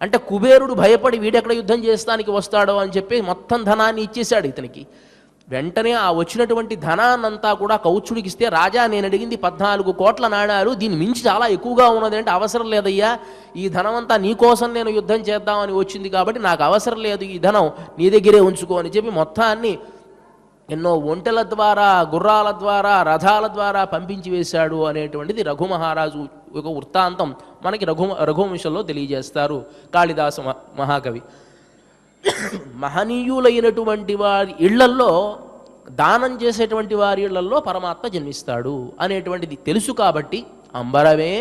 అంటే కుబేరుడు భయపడి వీడెక్కడ యుద్ధం చేస్తానికి వస్తాడో అని చెప్పి మొత్తం ధనాన్ని ఇచ్చేశాడు ఇతనికి. వెంటనే ఆ వచ్చినటువంటి ధనాన్నంతా కూడా కౌత్సుడికి ఇస్తే, రాజా నేను అడిగింది 14 కోట్ల నాణ్యాలు, దీని మించి చాలా ఎక్కువగా ఉన్నది అంటే, అవసరం లేదయ్యా, ఈ ధనం అంతా నీకోసం నేను యుద్ధం చేద్దామని వచ్చింది కాబట్టి నాకు అవసరం లేదు, ఈ ధనం నీ దగ్గరే ఉంచుకో అని చెప్పి మొత్తాన్ని ఎన్నో ఒంటెల ద్వారా, గుర్రాల ద్వారా, రథాల ద్వారా పంపించి వేశాడు అనేటువంటిది రఘుమహారాజు ఒక వృత్తాంతం మనకి రఘువంశంలో తెలియజేస్తారు కాళిదాస మహాకవి. మహనీయులైనటువంటి వారి ఇళ్లల్లో, దానం చేసేటువంటి వారి ఇళ్లల్లో పరమాత్మ జన్మిస్తాడు అనేటువంటిది తెలుసు కాబట్టి అంబరమే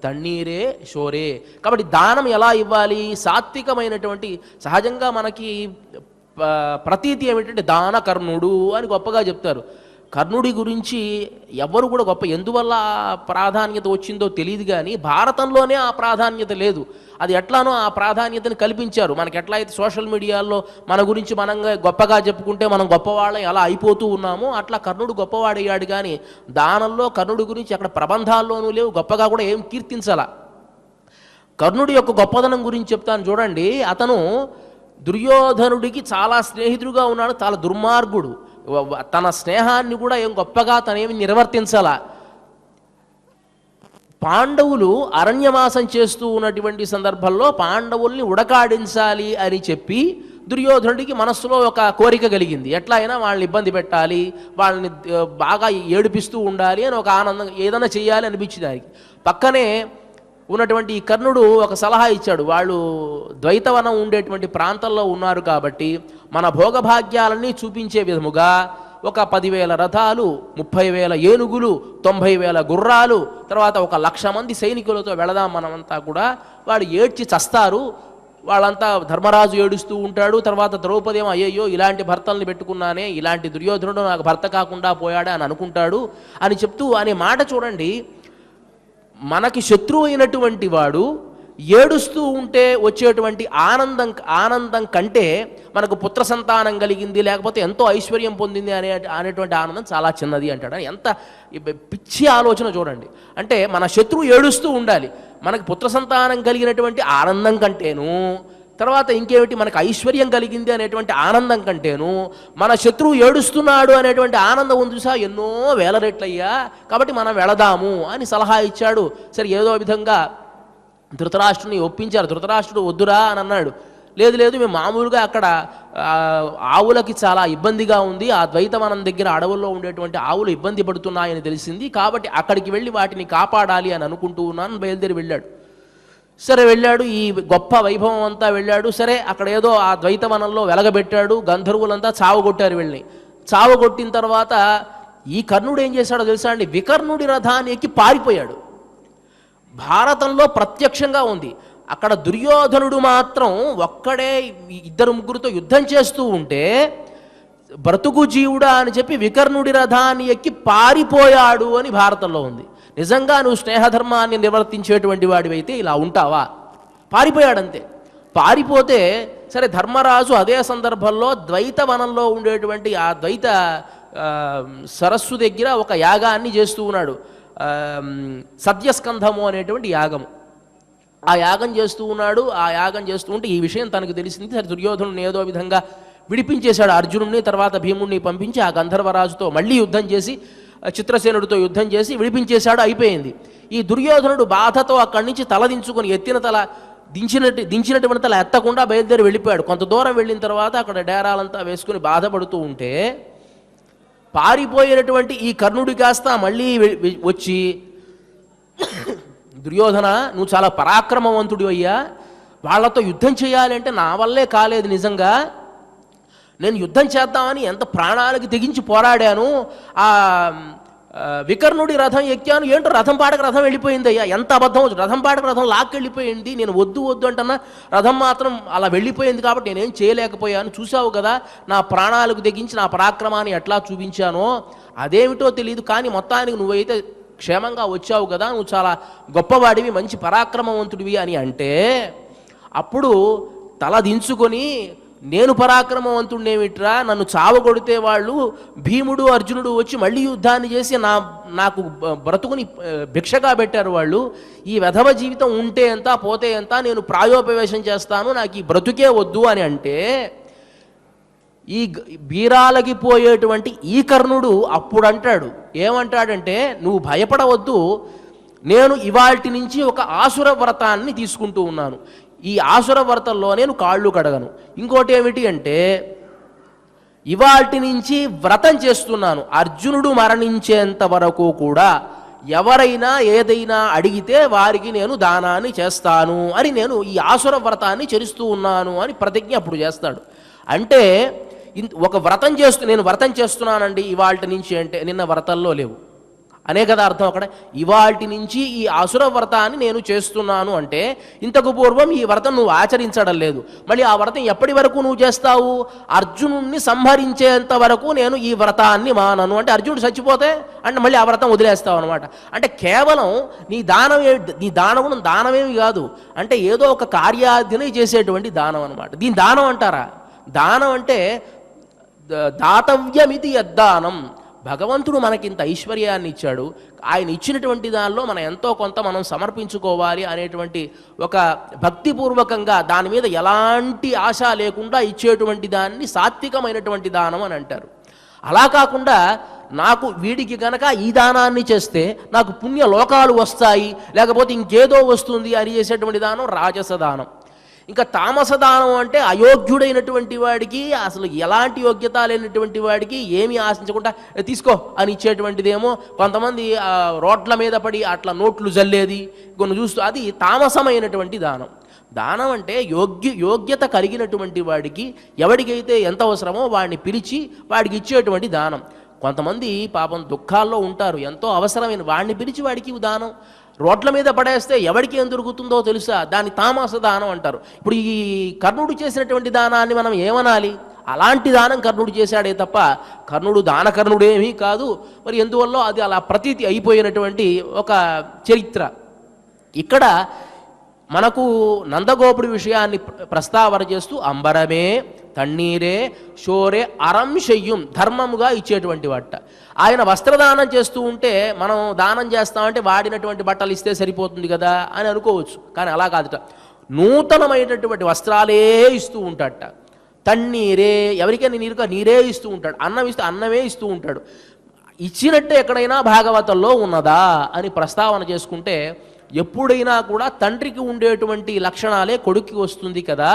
తన్నీరే షోరే. కాబట్టి దానం ఎలా ఇవ్వాలి? సాత్వికమైనటువంటి, సహజంగా మనకి ప్రతీతి ఏమిటంటే దాన కర్ణుడు అని గొప్పగా చెప్తారు. కర్ణుడి గురించి ఎవరు కూడా గొప్ప, ఎందువల్ల ప్రాధాన్యత వచ్చిందో తెలియదు కానీ భారతంలోనే ఆ ప్రాధాన్యత లేదు. అది ఎట్లానో ఆ ప్రాధాన్యతని కల్పించారు. మనకి ఎట్లా అయితే సోషల్ మీడియాలో మన గురించి మనంగా గొప్పగా చెప్పుకుంటే మనం గొప్పవాళ్ళం ఎలా అయిపోతూ ఉన్నామో, అట్లా కర్ణుడు గొప్పవాడయ్యాడు. కానీ దానంలో కర్ణుడి గురించి అక్కడ ప్రబంధాల్లోనూ లేవు, గొప్పగా కూడా ఏం కీర్తించాల. కర్ణుడి యొక్క గొప్పదనం గురించి చెప్తాను చూడండి. అతను దుర్యోధనుడికి చాలా స్నేహితుడుగా ఉన్నాడు, చాలా దుర్మార్గుడు. తన స్నేహాన్ని కూడా ఏం గొప్పగా తనేమి నిర్వర్తించాల. పాండవులు అరణ్యవాసం చేస్తూ ఉన్నటువంటి సందర్భంలో పాండవుల్ని ఉడకాడించాలి అని చెప్పి దుర్యోధనుడికి మనస్సులో ఒక కోరిక కలిగింది. ఎట్లా అయినా వాళ్ళని ఇబ్బంది పెట్టాలి, వాళ్ళని బాగా ఏడిపిస్తూ ఉండాలి అని ఒక ఆనందం, ఏదైనా చేయాలి అనిపించింది ఆయనకి. పక్కనే ఉన్నటువంటి ఈ కర్ణుడు ఒక సలహా ఇచ్చాడు. వాళ్ళు ద్వైతవనం ఉండేటువంటి ప్రాంతంలో ఉన్నారు కాబట్టి మన భోగభాగ్యాలన్నీ చూపించే విధముగా ఒక 10,000 రథాలు, 30,000 ఏనుగులు, 90,000 గుర్రాలు, తర్వాత 1,00,000 మంది సైనికులతో వెళదాం మనమంతా కూడా. వాళ్ళు ఏడ్చి చస్తారు, వాళ్ళంతా ధర్మరాజు ఏడుస్తూ ఉంటాడు. తర్వాత ద్రౌపది ఏమో అయ్యయ్యో ఇలాంటి భర్తల్ని పెట్టుకున్నానే, ఇలాంటి దుర్యోధనుడు నాకు భర్త కాకుండా పోయాడా అని అనుకుంటాడు అని చెప్తూ అనే మాట చూడండి. మనకి శత్రువు అయినటువంటి వాడు ఏడుస్తూ ఉంటే వచ్చేటువంటి ఆనందం కంటే మనకు పుత్ర సంతానం కలిగింది, లేకపోతే ఎంతో ఐశ్వర్యం పొందింది అనేటువంటి ఆనందం చాలా చిన్నది అంటాడు. ఎంత పిచ్చి ఆలోచన చూడండి. అంటే మన శత్రువు ఏడుస్తూ ఉండాలి, మనకు పుత్ర సంతానం కలిగినటువంటి ఆనందం కంటేను, తర్వాత ఇంకేమిటి మనకు ఐశ్వర్యం కలిగింది అనేటువంటి ఆనందం కంటేను మన శత్రువు ఏడుస్తున్నాడు అనేటువంటి ఆనందం ఉంది చూసా, ఎన్నో వేల రెట్లయ్యా, కాబట్టి మనం వెళదాము అని సలహా ఇచ్చాడు. సరే, ఏదో విధంగా ధృతరాష్ట్రుని ఒప్పించారు. ధృతరాష్ట్రుడు వద్దురా అని అన్నాడు. లేదు మేము మామూలుగా అక్కడ ఆవులకి చాలా ఇబ్బందిగా ఉంది, ఆ ద్వైతవనం దగ్గర అడవుల్లో ఉండేటువంటి ఆవులు ఇబ్బంది పడుతున్నాయని తెలిసింది, కాబట్టి అక్కడికి వెళ్ళి వాటిని కాపాడాలి అని అనుకుంటూ ఉన్నాను. బయలుదేరి వెళ్ళాడు. సరే వెళ్ళాడు, ఈ గొప్ప వైభవం అంతా వెళ్ళాడు. సరే అక్కడ ఏదో ఆ ద్వైతవనంలో వెలగబెట్టాడు. గంధర్వులంతా చావగొట్టారు వెళ్ళి. చావగొట్టిన తర్వాత ఈ కర్ణుడు ఏం చేశాడో తెలుసా అండి, వికర్ణుడి రథాన్ని ఎక్కి పారిపోయాడు. భారతంలో ప్రత్యక్షంగా ఉంది. అక్కడ దుర్యోధనుడు మాత్రం ఒక్కడే ఇద్దరు ముగ్గురితో యుద్ధం చేస్తూ ఉంటే బ్రతుకు జీవుడా అని చెప్పి వికర్ణుడి రథాన్ని ఎక్కి పారిపోయాడు అని భారతంలో ఉంది. నిజంగా నువ్వు స్నేహధర్మాన్ని నిర్వర్తించేటువంటి వాడివైతే ఇలా ఉంటావా? పారిపోయాడంతే. పారిపోతే సరే, ధర్మరాజు అదే సందర్భంలో ద్వైత వనంలో ఉండేటువంటి ఆ ద్వైత సరస్సు దగ్గర ఒక యాగాన్ని చేస్తూ ఉన్నాడు. సత్యస్కంధము అనేటువంటి యాగము. ఆ యాగం చేస్తూ ఉన్నాడు. ఆ యాగం చేస్తూ ఉంటే ఈ విషయం తనకు తెలిసింది. సరే, దుర్యోధనుని ఏదో విధంగా విడిపించేశాడు. అర్జునుడిని తర్వాత భీముడిని పంపించి ఆ గంధర్వరాజుతో మళ్ళీ యుద్ధం చేసి, చిత్రసేనుడితో యుద్ధం చేసి విడిపించేశాడు. అయిపోయింది. ఈ దుర్యోధనుడు బాధతో అక్కడి నుంచి తల దించుకొని, ఎత్తిన తల దించినటువంటి తల ఎత్తకుండా బయలుదేరి వెళ్ళిపోయాడు. కొంత దూరం వెళ్ళిన తర్వాత అక్కడ డేరాలంతా వేసుకుని బాధపడుతూ ఉంటే పారిపోయినటువంటి ఈ కర్ణుడి కాస్త మళ్ళీ వచ్చి, దుర్యోధన, నువ్వు చాలా పరాక్రమవంతుడు అయ్యా, వాళ్ళతో యుద్ధం చేయాలి అంటే నా వల్లే కాలేదు. నిజంగా నేను యుద్ధం చేద్దామని ఎంత ప్రాణాలకి తెగించి పోరాడాను. ఆ వికర్ణుడి రథం ఎక్కాను, ఏంటో రథం పాడక రథం వెళ్ళిపోయింది అయ్యా. ఎంత అబద్ధం! రథం పాడక రథం లాక్కెళ్ళిపోయింది. నేను వద్దు వద్దు అంటున్నా, రథం మాత్రం అలా వెళ్ళిపోయింది. కాబట్టి నేనేం చేయలేకపోయాను. చూసావు కదా నా ప్రాణాలకు తెగించి నా పరాక్రమాన్ని ఎట్లా చూపించానో. అదేమిటో తెలియదు, కానీ మొత్తానికి నువ్వైతే క్షేమంగా వచ్చావు కదా, నువ్వు చాలా గొప్పవాడివి, మంచి పరాక్రమవంతుడివి అని అంటే, అప్పుడు తల దించుకొని, నేను పరాక్రమవంతుడినేమిట్రా, నన్ను చావగొడితే వాళ్ళు భీముడు అర్జునుడు వచ్చి మళ్ళీ యుద్ధాన్ని చేసి నాకు బ్రతుకుని భిక్షగా పెట్టారు వాళ్ళు. ఈ వెధవ జీవితం ఉంటే ఎంత పోతే ఎంత, నేను ప్రాయోపవేశం చేస్తాను, నాకు ఈ బ్రతుకే వద్దు అని అంటే, ఈ బీరాలకి పోయేటువంటి ఈ కర్ణుడు అప్పుడు అంటాడు, ఏమంటాడంటే, నువ్వు భయపడవద్దు, నేను ఇవాల్టి నుంచి ఒక ఆసుర వ్రతాన్ని తీసుకుంటూ ఉన్నాను. ఈ ఆసుర వ్రతంలో నేను కాళ్ళు కడగను. ఇంకోటి ఏమిటి అంటే, ఇవాల్టి నుంచి వ్రతం చేస్తున్నాను, అర్జునుడు మరణించేంత వరకు కూడా ఎవరైనా ఏదైనా అడిగితే వారికి నేను దానాన్ని చేస్తాను అని నేను ఈ ఆసుర వ్రతాన్ని చేస్తూ ఉన్నాను అని ప్రతిజ్ఞ అప్పుడు చేస్తాడు. అంటే ఒక వ్రతం నేను వ్రతం చేస్తున్నానండి ఇవాల్టి నుంచి అంటే, నిన్న వ్రతంలో లేవు అనే కదా అర్థం. అక్కడ ఇవాల్టి నుంచి ఈ అసుర వ్రతాన్ని నేను చేస్తున్నాను అంటే, ఇంతకు పూర్వం ఈ వ్రతం నువ్వు ఆచరించడం లేదు. మళ్ళీ ఆ వ్రతం ఎప్పటి వరకు నువ్వు చేస్తావు? అర్జునుడిని సంహరించేంత వరకు నేను ఈ వ్రతాన్ని మానను అంటే, అర్జునుడు చచ్చిపోతే అంటే మళ్ళీ ఆ వ్రతం వదిలేస్తావు అనమాట. అంటే కేవలం నీ దానమేమి కాదు, అంటే ఏదో ఒక కార్యార్థిని చేసేటువంటి దానం అనమాట. దీని దానం అంటారా? దానం అంటే దాతవ్యమితి యద్దానం. భగవంతుడు మనకింత ఐశ్వర్యాన్ని ఇచ్చాడు, ఆయన ఇచ్చినటువంటి దానిలో మనం ఎంతో కొంత మనం సమర్పించుకోవాలి అనేటువంటి ఒక భక్తిపూర్వకంగా దాని మీద ఎలాంటి ఆశ లేకుండా ఇచ్చేటువంటి దాన్ని సాత్వికమైనటువంటి దానం అని అంటారు. అలా కాకుండా నాకు వీడికి కనుక ఈ దానాన్ని చేస్తే నాకు పుణ్య లోకాలు వస్తాయి, లేకపోతే ఇంకేదో వస్తుంది అని చేసేటువంటి దానం రాజస దానం. ఇంకా తామస దానం అంటే అయోగ్యుడైనటువంటి వాడికి, అసలు ఎలాంటి యోగ్యత లేనటువంటి వాడికి ఏమీ ఆశించకుండా తీసుకో అని ఇచ్చేటువంటిదేమో. కొంతమంది రోడ్ల మీద పడి అట్లా నోట్లు జల్లేది కొన్ని చూస్తూ, అది తామసమైనటువంటి దానం. దానం అంటే యోగ్యత కలిగినటువంటి వాడికి ఎవడికైతే ఎంత అవసరమో వాడిని పిలిచి వాడికి ఇచ్చేటువంటి దానం. కొంతమంది పాపం దుఃఖాల్లో ఉంటారు, ఎంతో అవసరమైన వాడిని పిలిచి వాడికి దానం. రోడ్ల మీద పడేస్తే ఎవరికి ఏం దొరుకుతుందో తెలుసా, దాన్ని తామస దానం అంటారు. ఇప్పుడు ఈ కర్ణుడు చేసినటువంటి దానాన్ని మనం ఏమనాలి? అలాంటి దానం కర్ణుడు చేశాడే తప్ప కర్ణుడు దానకర్ణుడేమీ కాదు. మరి ఎందువల్ల అది అలా ప్రతీతి అయిపోయినటువంటి ఒక చరిత్ర. ఇక్కడ మనకు నందగోపుడి విషయాన్ని ప్రస్తావన చేస్తూ అంబరమే తన్నీరే షోరే అరం శయ్యం ధర్మముగా ఇచ్చేటువంటి వాట. ఆయన వస్త్రదానం చేస్తూ ఉంటే మనం దానం చేస్తామంటే వాడినటువంటి బట్టలు ఇస్తే సరిపోతుంది కదా అని అనుకోవచ్చు, కానీ అలా కాదుట. నూతనమైనటువంటి వస్త్రాలే ఇస్తూ ఉంటాడట. తన్నీరే, ఎవరికైనా నీరే ఇస్తూ ఉంటాడు, అన్నం ఇస్తే అన్నమే ఇస్తూ ఉంటాడు. ఇచ్చినట్టే ఎక్కడైనా భాగవతంలో ఉన్నదా అని ప్రస్తావన చేసుకుంటే, ఎప్పుడైనా కూడా తండ్రికి ఉండేటువంటి లక్షణాలే కొడుక్కి వస్తుంది కదా.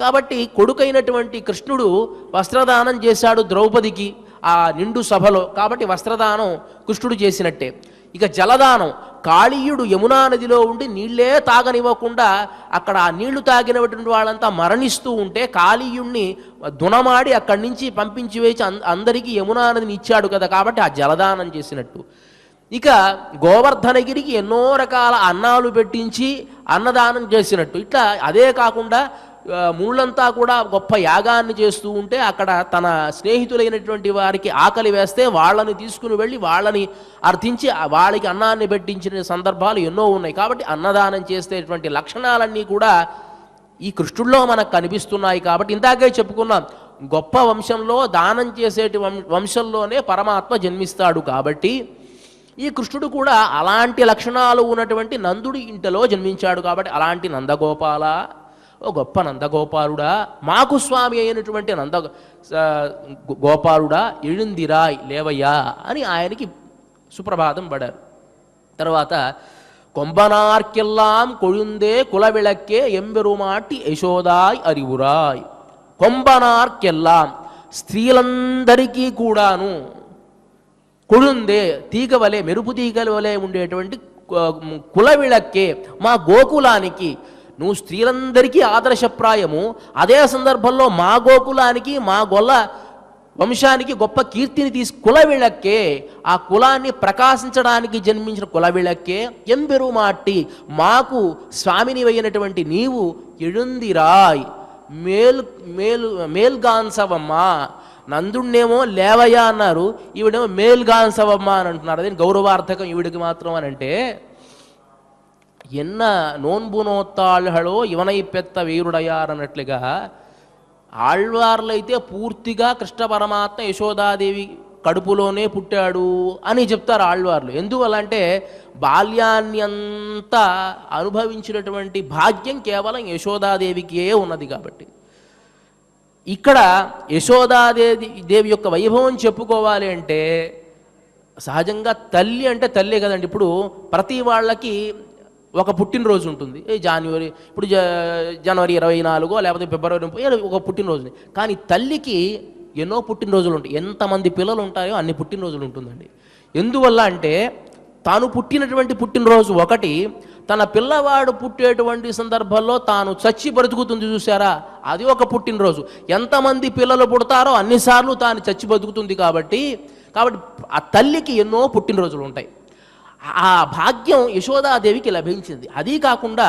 కాబట్టి కొడుకైనటువంటి కృష్ణుడు వస్త్రదానం చేశాడు ద్రౌపదికి ఆ నిండు సభలో, కాబట్టి వస్త్రదానం కృష్ణుడు చేసినట్టే. ఇక జలదానం, కాళీయుడు యమునా నదిలో ఉండి నీళ్లే తాగనివ్వకుండా అక్కడ ఆ నీళ్లు తాగినటువంటి వాళ్ళంతా మరణిస్తూ ఉంటే కాళీయుణ్ణి దునమాడి అక్కడి నుంచి పంపించి వేసి అందరికీ యమునా నదిని ఇచ్చాడు కదా, కాబట్టి ఆ జలదానం చేసినట్టు. ఇక గోవర్ధనగిరికి ఎన్నో రకాల అన్నాలు పెట్టించి అన్నదానం చేసినట్టు. ఇట్లా అదే కాకుండా ముళ్ళంతా కూడా గొప్ప యాగాన్ని చేస్తూ ఉంటే అక్కడ తన స్నేహితులైనటువంటి వారికి ఆకలి వేస్తే వాళ్ళని తీసుకుని వెళ్ళి వాళ్ళని అర్థించి వాళ్ళకి అన్నాన్ని పెట్టించిన సందర్భాలు ఎన్నో ఉన్నాయి. కాబట్టి అన్నదానం చేసేటువంటి లక్షణాలన్నీ కూడా ఈ కృష్ణుడిలో మనకు కనిపిస్తున్నాయి. కాబట్టి ఇందాకే చెప్పుకున్నాం, గొప్ప వంశంలో దానం చేసేటి వంశంలోనే పరమాత్మ జన్మిస్తాడు. కాబట్టి ఈ కృష్ణుడు కూడా అలాంటి లక్షణాలు ఉన్నటువంటి నందుడి ఇంటిలో జన్మించాడు. కాబట్టి అలాంటి నందగోపాల, ఓ గొప్ప నందగోపాలుడా, మాకు స్వామి అయినటువంటి గోపాలుడా, ఎഴുந்திరాయ్ లేవయ్యా అని ఆయనకి సుప్రభాతం పడారు. తర్వాత కొంబనార్కెల్లాం కొழுందే కులవిళక్కే ఎంబెరుమాటి యశోదాయ్ అరివురాయ్. కొంబనార్కెల్లాం స్త్రీలందరికీ కూడాను కొழுందే తీగ వలె, మెరుపు తీగల వలె ఉండేటువంటి కులవిళక్కే మా గోకులానికి నువ్వు స్త్రీలందరికీ ఆదర్శప్రాయము. అదే సందర్భంలో మా గోకులానికి మా గొల్ల వంశానికి గొప్ప కీర్తిని కులవిళక్కే, ఆ కులాన్ని ప్రకాశించడానికి జన్మించిన కులవిళక్కే ఎంబెరుమాటి మాకు స్వామిని అయినటువంటి నీవు ఎഴുந்திరాయ్ మేల్గాన్సవమ్మ. నందుణ్ణేమో లేవయ్యా అన్నారు, ఈవిడేమో మేల్గాన్సవమ్మ అని అంటున్నారు. అదే గౌరవార్థకం ఈవిడికి మాత్రం అని అంటే, ఎన్న నోన్బు నోత్తాళ్ళలో ఇవనై పెత్త వీరుడయ్యారు అన్నట్లుగా ఆళ్వార్లైతే పూర్తిగా కృష్ణ పరమాత్మ యశోదాదేవి కడుపులోనే పుట్టాడు అని చెప్తారు ఆళ్వార్లు. ఎందువల్లంటే బాల్యాన్ని అంతా అనుభవించినటువంటి భాగ్యం కేవలం యశోదాదేవికే ఉన్నది. కాబట్టి ఇక్కడ యశోదాదేవి యొక్క వైభవం చెప్పుకోవాలి అంటే సహజంగా తల్లి అంటే తల్లే కదండి. ఇప్పుడు ప్రతి వాళ్ళకి ఒక పుట్టినరోజు ఉంటుంది, జనవరి, ఇప్పుడు జనవరి 24 లేకపోతే ఫిబ్రవరి 30 ఒక పుట్టినరోజు. కానీ తల్లికి ఎన్నో పుట్టినరోజులు ఉంటాయి. ఎంతమంది పిల్లలు ఉంటాయో అన్ని పుట్టినరోజులు ఉంటుందండి. ఎందువల్ల అంటే తాను పుట్టినటువంటి పుట్టినరోజు ఒకటి, తన పిల్లవాడు పుట్టేటువంటి సందర్భంలో తాను చచ్చి బతుకుతుంది చూసారా, అది ఒక పుట్టినరోజు. ఎంతమంది పిల్లలు పుడతారో అన్నిసార్లు తాను చచ్చి బతుకుతుంది. కాబట్టి ఆ తల్లికి ఎన్నో పుట్టినరోజులు ఉంటాయి. ఆ భాగ్యం యశోదాదేవికి లభించింది. అదీ కాకుండా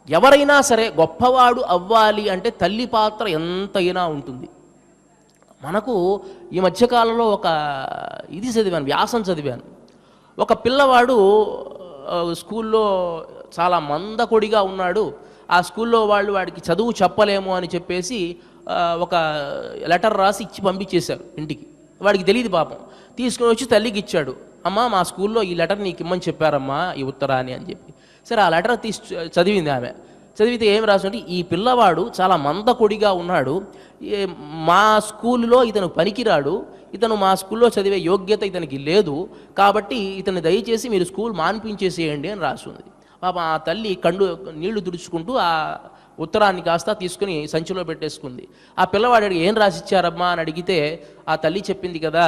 ఎవరైనా సరే గొప్పవాడు అవ్వాలి అంటే తల్లి పాత్ర ఎంతైనా ఉంటుంది. మనకు ఈ మధ్యకాలంలో ఒక ఇది చదివాను, వ్యాసం చదివాను. ఒక పిల్లవాడు స్కూల్లో చాలా మందకొడిగా ఉన్నాడు. ఆ స్కూల్లో వాడికి చదువు చెప్పలేము అని చెప్పేసి ఒక లెటర్ రాసి ఇచ్చి పంపించేశారు ఇంటికి. వాడికి తెలియదు పాపం. తీసుకుని వచ్చి తల్లికి ఇచ్చాడు. అమ్మ, మా స్కూల్లో ఈ లెటర్ నీకు ఇమ్మని చెప్పారమ్మా, ఈ ఉత్తరాన్ని అని చెప్పి. సరే, ఆ లెటర్ చదివింది ఆమె. చదివితే ఏం రాసుంటే, ఈ పిల్లవాడు చాలా మందకొడిగా ఉన్నాడు, మా స్కూల్లో ఇతను పనికిరాడు, ఇతను మా స్కూల్లో చదివే యోగ్యత ఇతనికి లేదు, కాబట్టి ఇతన్ని దయచేసి మీరు స్కూల్ మాన్పించేసేయండి అని రాసుంది. పాప ఆ తల్లి నీళ్లు తుడుచుకుంటూ ఆ ఉత్తరాన్ని కాస్త తీసుకుని సంచిలో పెట్టేసుకుంది. ఆ పిల్లవాడు అడిగి, ఏం రాసిచ్చారమ్మా అని అడిగితే ఆ తల్లి చెప్పింది కదా,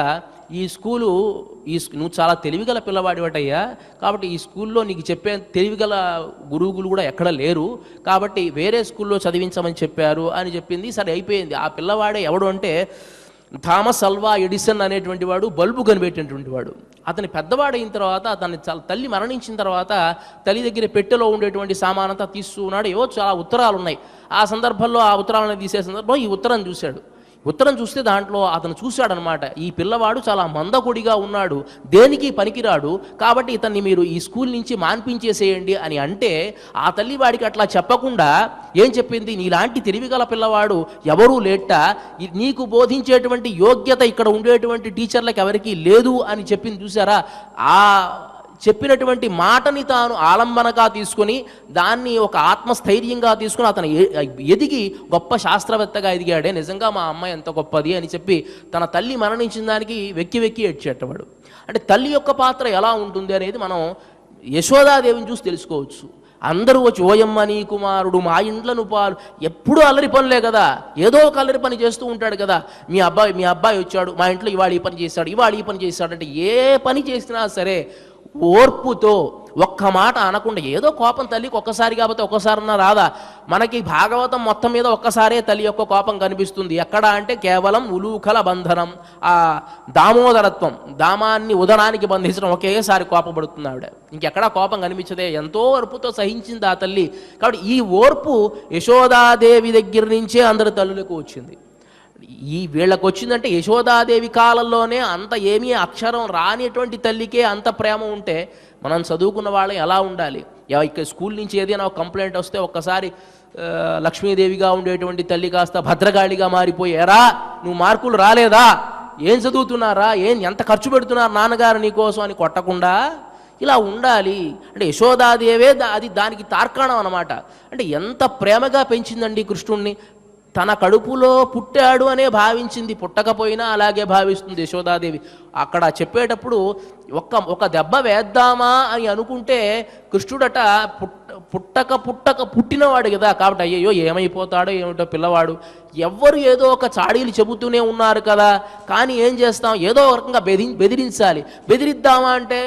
నువ్వు చాలా తెలివిగల పిల్లవాడివటయ్యా, కాబట్టి ఈ స్కూల్లో నీకు చెప్పే తెలివిగల గురువులు కూడా ఎక్కడ లేరు, కాబట్టి వేరే స్కూల్లో చదివించమని చెప్పారు అని చెప్పింది. సరే, అయిపోయింది. ఆ పిల్లవాడే ఎవడు అంటే థామస్ అల్వా ఎడిసన్ అనేటువంటి వాడు, బల్బు కనిపెట్టినటువంటి వాడు. అతని పెద్దవాడైన తర్వాత, తల్లి మరణించిన తర్వాత తల్లి దగ్గర పెట్టెలో ఉండేటువంటి సామానంతా తీసుకున్నాడు. ఏవో చాలా ఉత్తరాలు ఉన్నాయి. ఆ సందర్భంలో ఆ ఉత్తరాలను తీసే సందర్భంలో ఈ ఉత్తరం చూశాడు. ఉత్తరం చూస్తే దాంట్లో అతను చూశాడనమాట, ఈ పిల్లవాడు చాలా మందకొడిగా ఉన్నాడు, దేనికి పనికిరాడు, కాబట్టి ఇతన్ని మీరు ఈ స్కూల్ నుంచి మాన్పించేసేయండి అని అంటే, ఆ తల్లి వాడికి అట్లా చెప్పకుండా ఏం చెప్పింది, నీలాంటి తెలివిగల పిల్లవాడు ఎవరూ లేట, నీకు బోధించేటువంటి యోగ్యత ఇక్కడ ఉండేటువంటి టీచర్లకు ఎవరికీ లేదు అని చెప్పింది చూసారా. ఆ చెప్పినటువంటి మాటని తాను ఆలంబనగా తీసుకొని దాన్ని ఒక ఆత్మస్థైర్యంగా తీసుకుని అతను ఎదిగి గొప్ప శాస్త్రవేత్తగా ఎదిగాడే. నిజంగా మా అమ్మాయి ఎంత గొప్పది అని చెప్పి తన తల్లి మరణించిన దానికి వెక్కి ఏడ్చేటవాడు. అంటే తల్లి యొక్క పాత్ర ఎలా ఉంటుంది అనేది మనం యశోదాదేవిని చూసి తెలుసుకోవచ్చు. అందరూ వచ్చి, ఓయమ్మ నీ కుమారుడు మా ఇంట్లను పాలు, ఎప్పుడూ అల్లరి పనులే కదా, ఏదో ఒక అల్లరి పని చేస్తూ ఉంటాడు కదా. మీ అబ్బాయి వచ్చాడు, మా ఇంట్లో ఇవాళ ఈ పని చేశాడు, ఇవాళ ఈ పని చేశాడు అంటే ఏ పని చేసినా సరే ఓర్పుతో ఒక్క మాట అనకుండా, ఏదో కోపం తల్లికి ఒక్కసారి కాకపోతే ఒక్కసారన్నా రాదా? మనకి భాగవతం మొత్తం మీద ఒక్కసారే తల్లి యొక్క కోపం కనిపిస్తుంది. ఎక్కడ అంటే కేవలం ఉలూఖల బంధనం, ఆ దామోదరత్వం, దామాన్ని ఉదరానికి బంధించడం, ఒకేసారి కోపపడుతుంది ఆవిడ. ఇంకెక్కడా కోపం కనిపించదే, ఎంతో ఓర్పుతో సహించింది ఆ తల్లి. కాబట్టి ఈ ఓర్పు యశోదాదేవి దగ్గర నుంచే అందరి తల్లులకు వచ్చింది. ఈ వీళ్ళకు వచ్చిందంటే యశోదాదేవి కాలంలోనే అంత ఏమీ అక్షరం రానిటువంటి తల్లికే అంత ప్రేమ ఉంటే మనం చదువుకున్న వాళ్ళం ఎలా ఉండాలి? ఇక్కడ స్కూల్ నుంచి ఏదైనా ఒక కంప్లైంట్ వస్తే ఒక్కసారి లక్ష్మీదేవిగా ఉండేటువంటి తల్లి కాస్త భద్రకాళిగా మారిపోయి, ఎరా నువ్వు మార్కులు రాలేదా, ఏం చదువుతున్నారా, ఎంత ఖర్చు పెడుతున్నారు నాన్నగారు నీకోసం అని కొట్టకుండా ఇలా ఉండాలి. అంటే యశోదాదేవే అది దానికి తార్కాణం అన్నమాట. అంటే ఎంత ప్రేమగా పెంచిందండి కృష్ణుణ్ణి. తన కడుపులో పుట్టాడు అనే భావించింది, పుట్టకపోయినా అలాగే భావిస్తుంది యశోదాదేవి. అక్కడ చెప్పేటప్పుడు ఒక దెబ్బ వేద్దామా అని అనుకుంటే కృష్ణుడట పుట్టినవాడు కదా, కాబట్టి అయ్యో ఏమైపోతాడో ఏమిటో పిల్లవాడు, ఎవ్వరు ఏదో ఒక చాడీలు చెబుతూనే ఉన్నారు కదా, కానీ ఏం చేస్తాం, ఏదో రకంగా బెదిరించాలి. బెదిరిద్దామా అంటే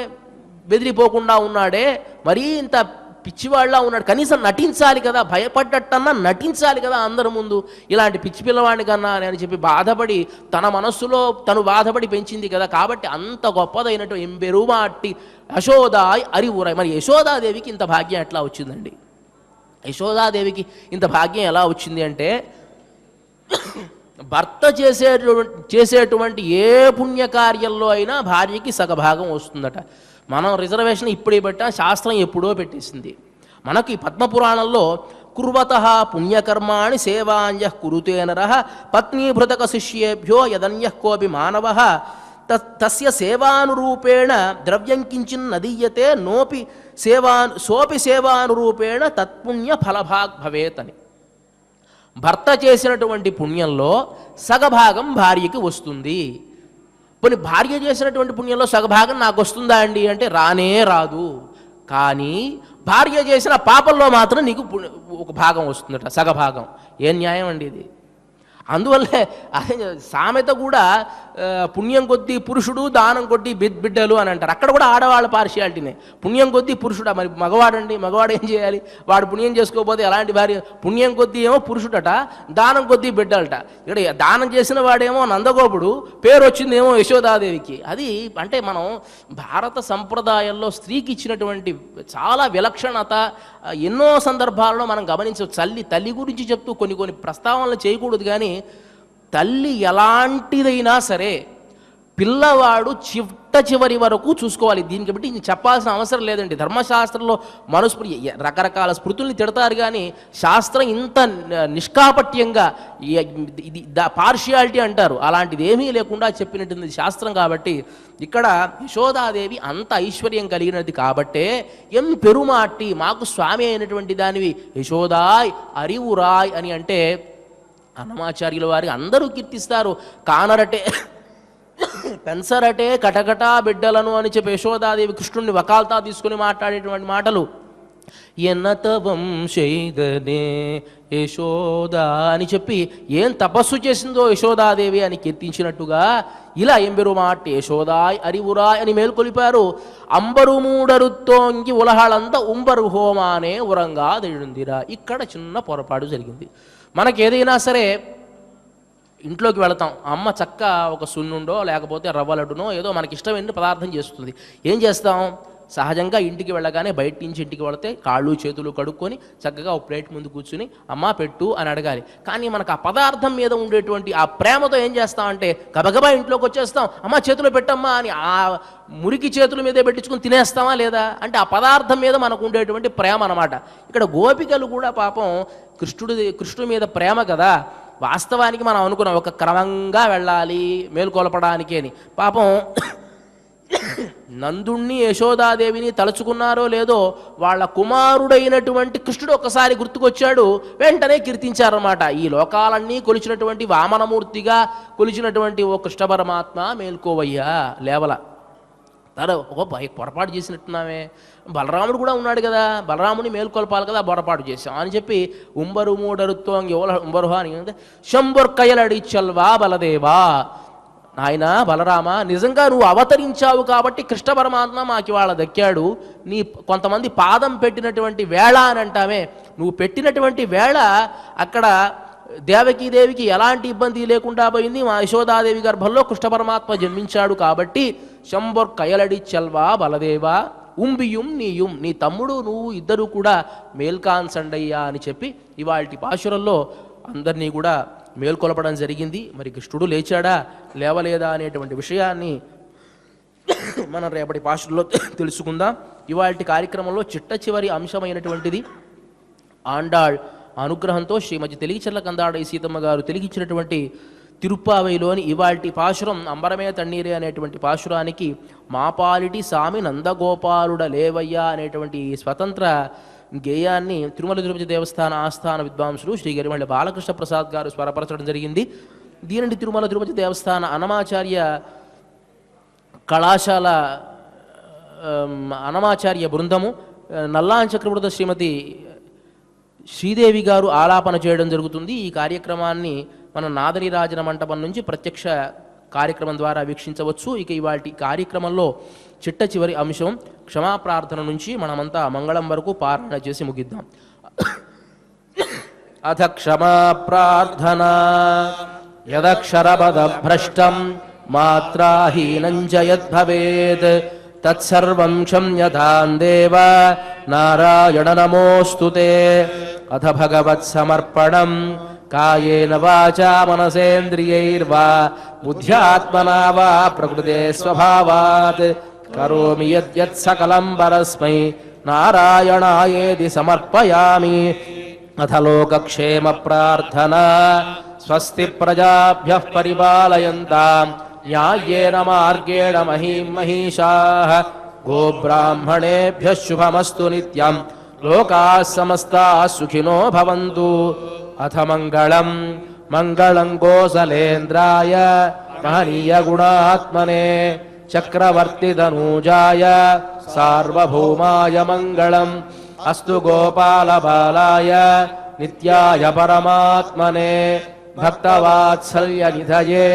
బెదిరిపోకుండా ఉన్నాడే, మరీ ఇంత పిచ్చివాళ్ళ ఉన్నాడు, కనీసం నటించాలి కదా, భయపడ్డట్టన్నా నటించాలి కదా అందరి ముందు, ఇలాంటి పిచ్చి పిల్లవాడిని కన్నా అని చెప్పి బాధపడి తన మనస్సులో తను బాధపడి పెంచింది కదా. కాబట్టి అంత గొప్పదైనట్టు ఎంబెరుమాట్టి యశోదాయ్ అరివురాయ్. మరి యశోదాదేవికి ఇంత భాగ్యం ఎట్లా వచ్చిందండి? యశోదాదేవికి ఇంత భాగ్యం ఎలా వచ్చింది అంటే, భర్త చేసేటువంటి ఏ పుణ్యకార్యంలో అయినా భార్యకి సగభాగం వస్తుందట. మనం రిజర్వేషన్ ఇప్పుడే పెట్టాం, శాస్త్రం ఎప్పుడో పెట్టేసింది. మనకి పద్మపురాణంలో కుర్వతః పుణ్యకర్మాణి సేవాంజః కురుతే నరః పత్నీభృతక శిష్యేభ్యో యదన్యః కోపి మానవః తస్య సేవానురూపేణ ద్రవ్యం కించిన్ నదీయతే సోపి సేవానురూపేణ తత్పుణ్య ఫలభాగ్ భవేత్ అని. భర్త చేసినటువంటి పుణ్యంలో సగభాగం భార్యకి వస్తుంది. పోనీ భార్య చేసినటువంటి పుణ్యంలో సగభాగం నాకు వస్తుందా అండి అంటే రానే రాదు. కానీ భార్య చేసిన పాపంలో మాత్రం నీకు ఒక భాగం వస్తుందట, సగభాగం. ఏ న్యాయం అండి ఇది? అందువల్లే సామెత కూడా పుణ్యం కొద్దీ పురుషుడు, దానం కొద్దీ బిడ్డలు అని అంటారు. అక్కడ కూడా ఆడవాళ్ళ పార్షియాలిటీనే. పుణ్యం కొద్దీ పురుషుడా, మరి మగవాడండి, మగవాడు ఏం చేయాలి? వాడు పుణ్యం చేసుకోకపోతే ఎలాంటి భార్య? పుణ్యం కొద్దీ ఏమో పురుషుడట, దానం కొద్దీ బిడ్డలట. ఇక్కడ దానం చేసిన వాడేమో నందగోపుడు, పేరు వచ్చిందేమో యశోదాదేవికి. అది అంటే మనం భారత సంప్రదాయంలో స్త్రీకి ఇచ్చినటువంటి చాలా విలక్షణత ఎన్నో సందర్భాల్లో మనం గమనించవచ్చు. తల్లి గురించి చెప్తూ కొన్ని ప్రస్తావనలు చేయకూడదు, కానీ తల్లి ఎలాంటిదైనా సరే పిల్లవాడు చివరి వరకు చూసుకోవాలి. దీనికి బట్టి ఇది చెప్పాల్సిన అవసరం లేదండి. ధర్మశాస్త్రంలో రకరకాల స్మృతుల్ని తిడతారు, కానీ శాస్త్రం ఇంత నిష్కాపట్యంగా ఇది పార్షియాలిటీ అంటారు, అలాంటిది ఏమీ లేకుండా చెప్పినట్టుంది శాస్త్రం. కాబట్టి ఇక్కడ యశోదాదేవి అంత ఐశ్వర్యం కలిగినది కాబట్టే ఎం పెరుమాట్టి, మాకు స్వామి అయినటువంటి దానివి యశోదాయ్ అరివురాయ్ అని అంటే అన్నమాచార్యుల వారి అందరూ కీర్తిస్తారు. కానరటే పెన్సరటే కటకటా బిడ్డలను అని చెప్పి యశోదాదేవి కృష్ణుడిని వకాల్తా తీసుకుని మాట్లాడేటువంటి మాటలు, ఎన్నత వంశైదనే యశోదా అని చెప్పి ఏం తపస్సు చేసిందో యశోదాదేవి అని కీర్తించినట్టుగా ఇలా ఎంబెరుమాట్టి యశోదాయ్ అరివురాయ్ అని మేల్కొలిపారు. అంబరు మూడరుత్తోంగి ఉలహళంత ఉంబరు హోమానే ఉరంగా దెഴുందిరా. ఇక్కడ చిన్న పొరపాటు జరిగింది. మనకి ఏదైనా సరే ఇంట్లోకి వెళతాం, అమ్మ చక్క ఒక సున్నుండో లేకపోతే రవ్వ లడ్డునో ఏదో మనకి ఇష్టమైన పదార్థం చేస్తుంది. ఏం చేస్తాం? సహజంగా ఇంటికి వెళ్ళగానే బయట నుంచి ఇంటికి వెళితే కాళ్ళు చేతులు కడుక్కొని చక్కగా ఒక ప్లేట్ ముందు కూర్చుని అమ్మ పెట్టు అని అడగాలి. కానీ మనకు ఆ పదార్థం మీద ఉండేటువంటి ఆ ప్రేమతో ఏం చేస్తామంటే గబగబా ఇంట్లోకి వచ్చేస్తాం, అమ్మ చేతులు పెట్టమ్మా అని ఆ మురికి చేతుల మీదే పెట్టించుకుని తినేస్తామా లేదా? అంటే ఆ పదార్థం మీద మనకు ఉండేటువంటి ప్రేమ అన్నమాట. ఇక్కడ గోపికలు కూడా పాపం కృష్ణుడి మీద ప్రేమ కదా, వాస్తవానికి మనం అనుకున్నాం ఒక క్రమంగా వెళ్ళాలి మేలుకొలపడానికి అని. పాపం నందుణ్ణి యశోదాదేవిని తలుచుకున్నారో లేదో వాళ్ళ కుమారుడైనటువంటి కృష్ణుడు ఒకసారి గుర్తుకొచ్చాడు, వెంటనే కీర్తించారన్నమాట. ఈ లోకాలన్నీ కొలిచినటువంటి వామనమూర్తిగా కొలిచినటువంటి ఓ కృష్ణ పరమాత్మ మేల్కోవయ్యా లేవల. ఒక పొరపాటు చేసినట్టున్నామే, బలరాముడు కూడా ఉన్నాడు కదా, బలరాముని మేల్కొల్పాలి కదా, పొరపాటు చేశాం అని చెప్పి ఉంబరు మూడరుతో ఉంబరుహ అని శంబుర్కయలడి చల్వా బలదేవా, నాయన బలరామ, నిజంగా నువ్వు అవతరించావు కాబట్టి కృష్ణ పరమాత్మ మాకు ఇవాళ దక్కాడు. నీ కొంతమంది పాదం పెట్టినటువంటి వేళ అని అంటామే, నువ్వు పెట్టినటువంటి వేళ అక్కడ దేవకీదేవికి ఎలాంటి ఇబ్బంది లేకుండా పోయింది. మా యశోదాదేవి గర్భంలో కృష్ణ పరమాత్మ జన్మించాడు కాబట్టి శంబొర్ కయలడి చెల్వా బలదేవా ఉంబియుం నీయుం, నీ తమ్ముడు నువ్వు ఇద్దరు కూడా మేల్కాన్సండయ్యా అని చెప్పి ఇవాల్టి పాశురంలో అందరినీ కూడా మేల్కొలపడం జరిగింది. మరి కృష్ణుడు లేచాడా లేవలేదా అనేటువంటి విషయాన్ని మనం రేపటి పాశురంలో తెలుసుకుందాం. ఇవాల్టి కార్యక్రమంలో చిట్ట చివరి అంశమైనటువంటిది ఆండాళ్ అనుగ్రహంతో శ్రీమతి తెలిగిచెర్ల కందాడై సీతమ్మ గారు తెలిగిచ్చినటువంటి తిరుప్పావైలోని ఇవాల్టి పాశురం అంబరమే తన్నీరే అనేటువంటి పాశురానికి మాపాలిటి సామి నందగోపాలుడ లేవయ్యా అనేటువంటి స్వతంత్ర గేయాన్ని తిరుమల తిరుపతి దేవస్థాన ఆస్థాన విద్వాంసులు శ్రీ గరిమళ్ళ బాలకృష్ణ ప్రసాద్ గారు స్వరపరచడం జరిగింది. దీనిని తిరుమల తిరుపతి దేవస్థాన అనమాచార్య కళాశాల అనమాచార్య బృందము నల్లాన్ చక్రవర్తి శ్రీమతి శ్రీదేవి గారు ఆలాపన చేయడం జరుగుతుంది. ఈ కార్యక్రమాన్ని మన నాదనీరాజన మంటపం నుంచి ప్రత్యక్ష కార్యక్రమం ద్వారా వీక్షించవచ్చు. ఇక ఇవాటి కార్యక్రమంలో చిట్ట చివరి అంశం క్షమాప్రార్థన నుంచి మనమంతా మంగళం వరకు పారాయణ చేసి ముగిద్దాం. అథ క్షమాప్రార్థన యదక్షరపద భ్రష్టం మాత్రాహీనం చ యద్భవేత్ తత్సర్వం క్షమ్యతాం దేవ నారాయణ నమోస్తుతే. అథ భగవత్సమర్పణం కాయేన వాచా మనసేంద్రియైర్వా బుద్ధ్యాత్మనా వా ప్రకృతే స్వభావాత్ కరోమి యద్యత్ సకలం పరస్మై నారాయణాయేతి సమర్పయామి. అథ లోకక్షేమ ప్రార్థనా స్వస్తి ప్రజాభ్యః పరిపాలయంతాం న్యాయేన మార్గేణ మహీం మహిషాః గోబ్రాహ్మణేభ్యः శుభమస్తు నిత్యం లోకాः సమస్తాः సుఖినో భవంతు. అథ మంగళం మంగళం కోసలేంద్రాయ మహనీయ గుణాత్మనే చక్రవర్తితనూజాయ సార్వభౌమాయ మంగళం. అస్తు గోపాల బాలాయ నిత్యాయ పరమాత్మనే భక్తవాత్సల్య నిధయే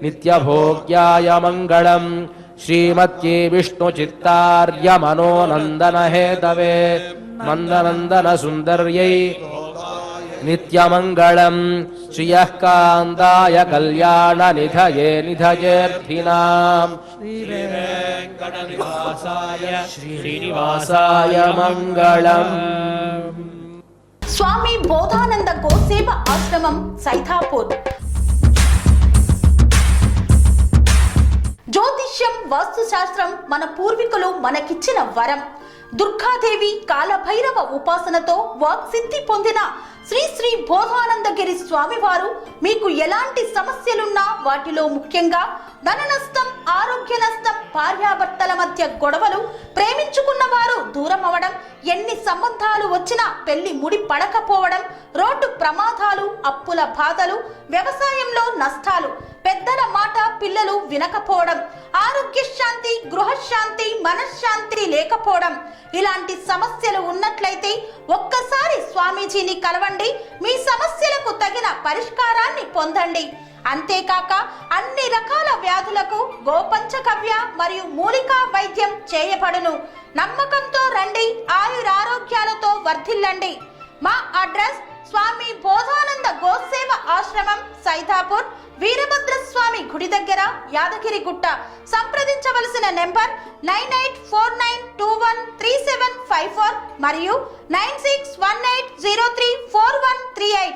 నిత్యభోగ్యాయ మంగళం. శ్రీమత్యే విష్ణు చిత్తార్య మనోనందన హేతవే మందనందన సుందర్యై నిత్యమంగళం. శ్రియః కాంతాయ కళ్యాణ నిధయే నిధయేర్థినాం. శ్రీనివాసాయ మంగళం. స్వామి బోధానంద గోసేవ ఆశ్రమం సైథాపూర్. జ్యోతిష్యం వాస్తుశాస్త్రం మన పూర్వీకులు మనకిచ్చిన వరం. దుర్గాదేవి కాలభైరవ ఉపాసనతో వాక్సిద్ధి పొందిన శ్రీ శ్రీ బోధానందగిరి స్వామివారు మీకు ఎలాంటి సమస్యలున్నా, వాటిలో ముఖ్యంగా ధన నష్టం, ఆరోగ్య నష్టం, భార్యాభర్తల మధ్య గొడవలు, ప్రేమించుకున్న వారు దూరం అవడం, ఎన్ని సంబంధాలు వచ్చినా పెళ్లి ముడి పడకపోవడం, రోడ్డు ప్రమాదాలు, అప్పుల బాధలు, వ్యవసాయంలో నష్టాలు, పెద్దల మాట పిల్లలు వినకపోవడం, ఆరోగ్య శాంతి, గృహశాంతి, మనశ్శాంతి లేకపోవడం, ఇలాంటి సమస్యలు ఉన్నట్లయితే ఒక్కసారి స్వామీజీని కలవండి. మీ సమస్యలకు తగిన పరిష్కారాన్ని పొందండి. అంతేకాక అన్ని రకాల వ్యాధులకు గోపంచకవ్య మరియు మూలికా వైద్యం చేయబడును. నమ్మకంతో రండి, ఆయురారోగ్యాలతో వర్ధిల్లండి. మా అడ్రస్ స్వామి బోధానంద గోసేవ ఆశ్రమం సైథాపూర్, వీరభద్రస్వామి గుడి దగ్గర, యాదగిరిగుట్ట. సంప్రదించవలసిన నెంబర్ 9849213754 మరియు 9618034138.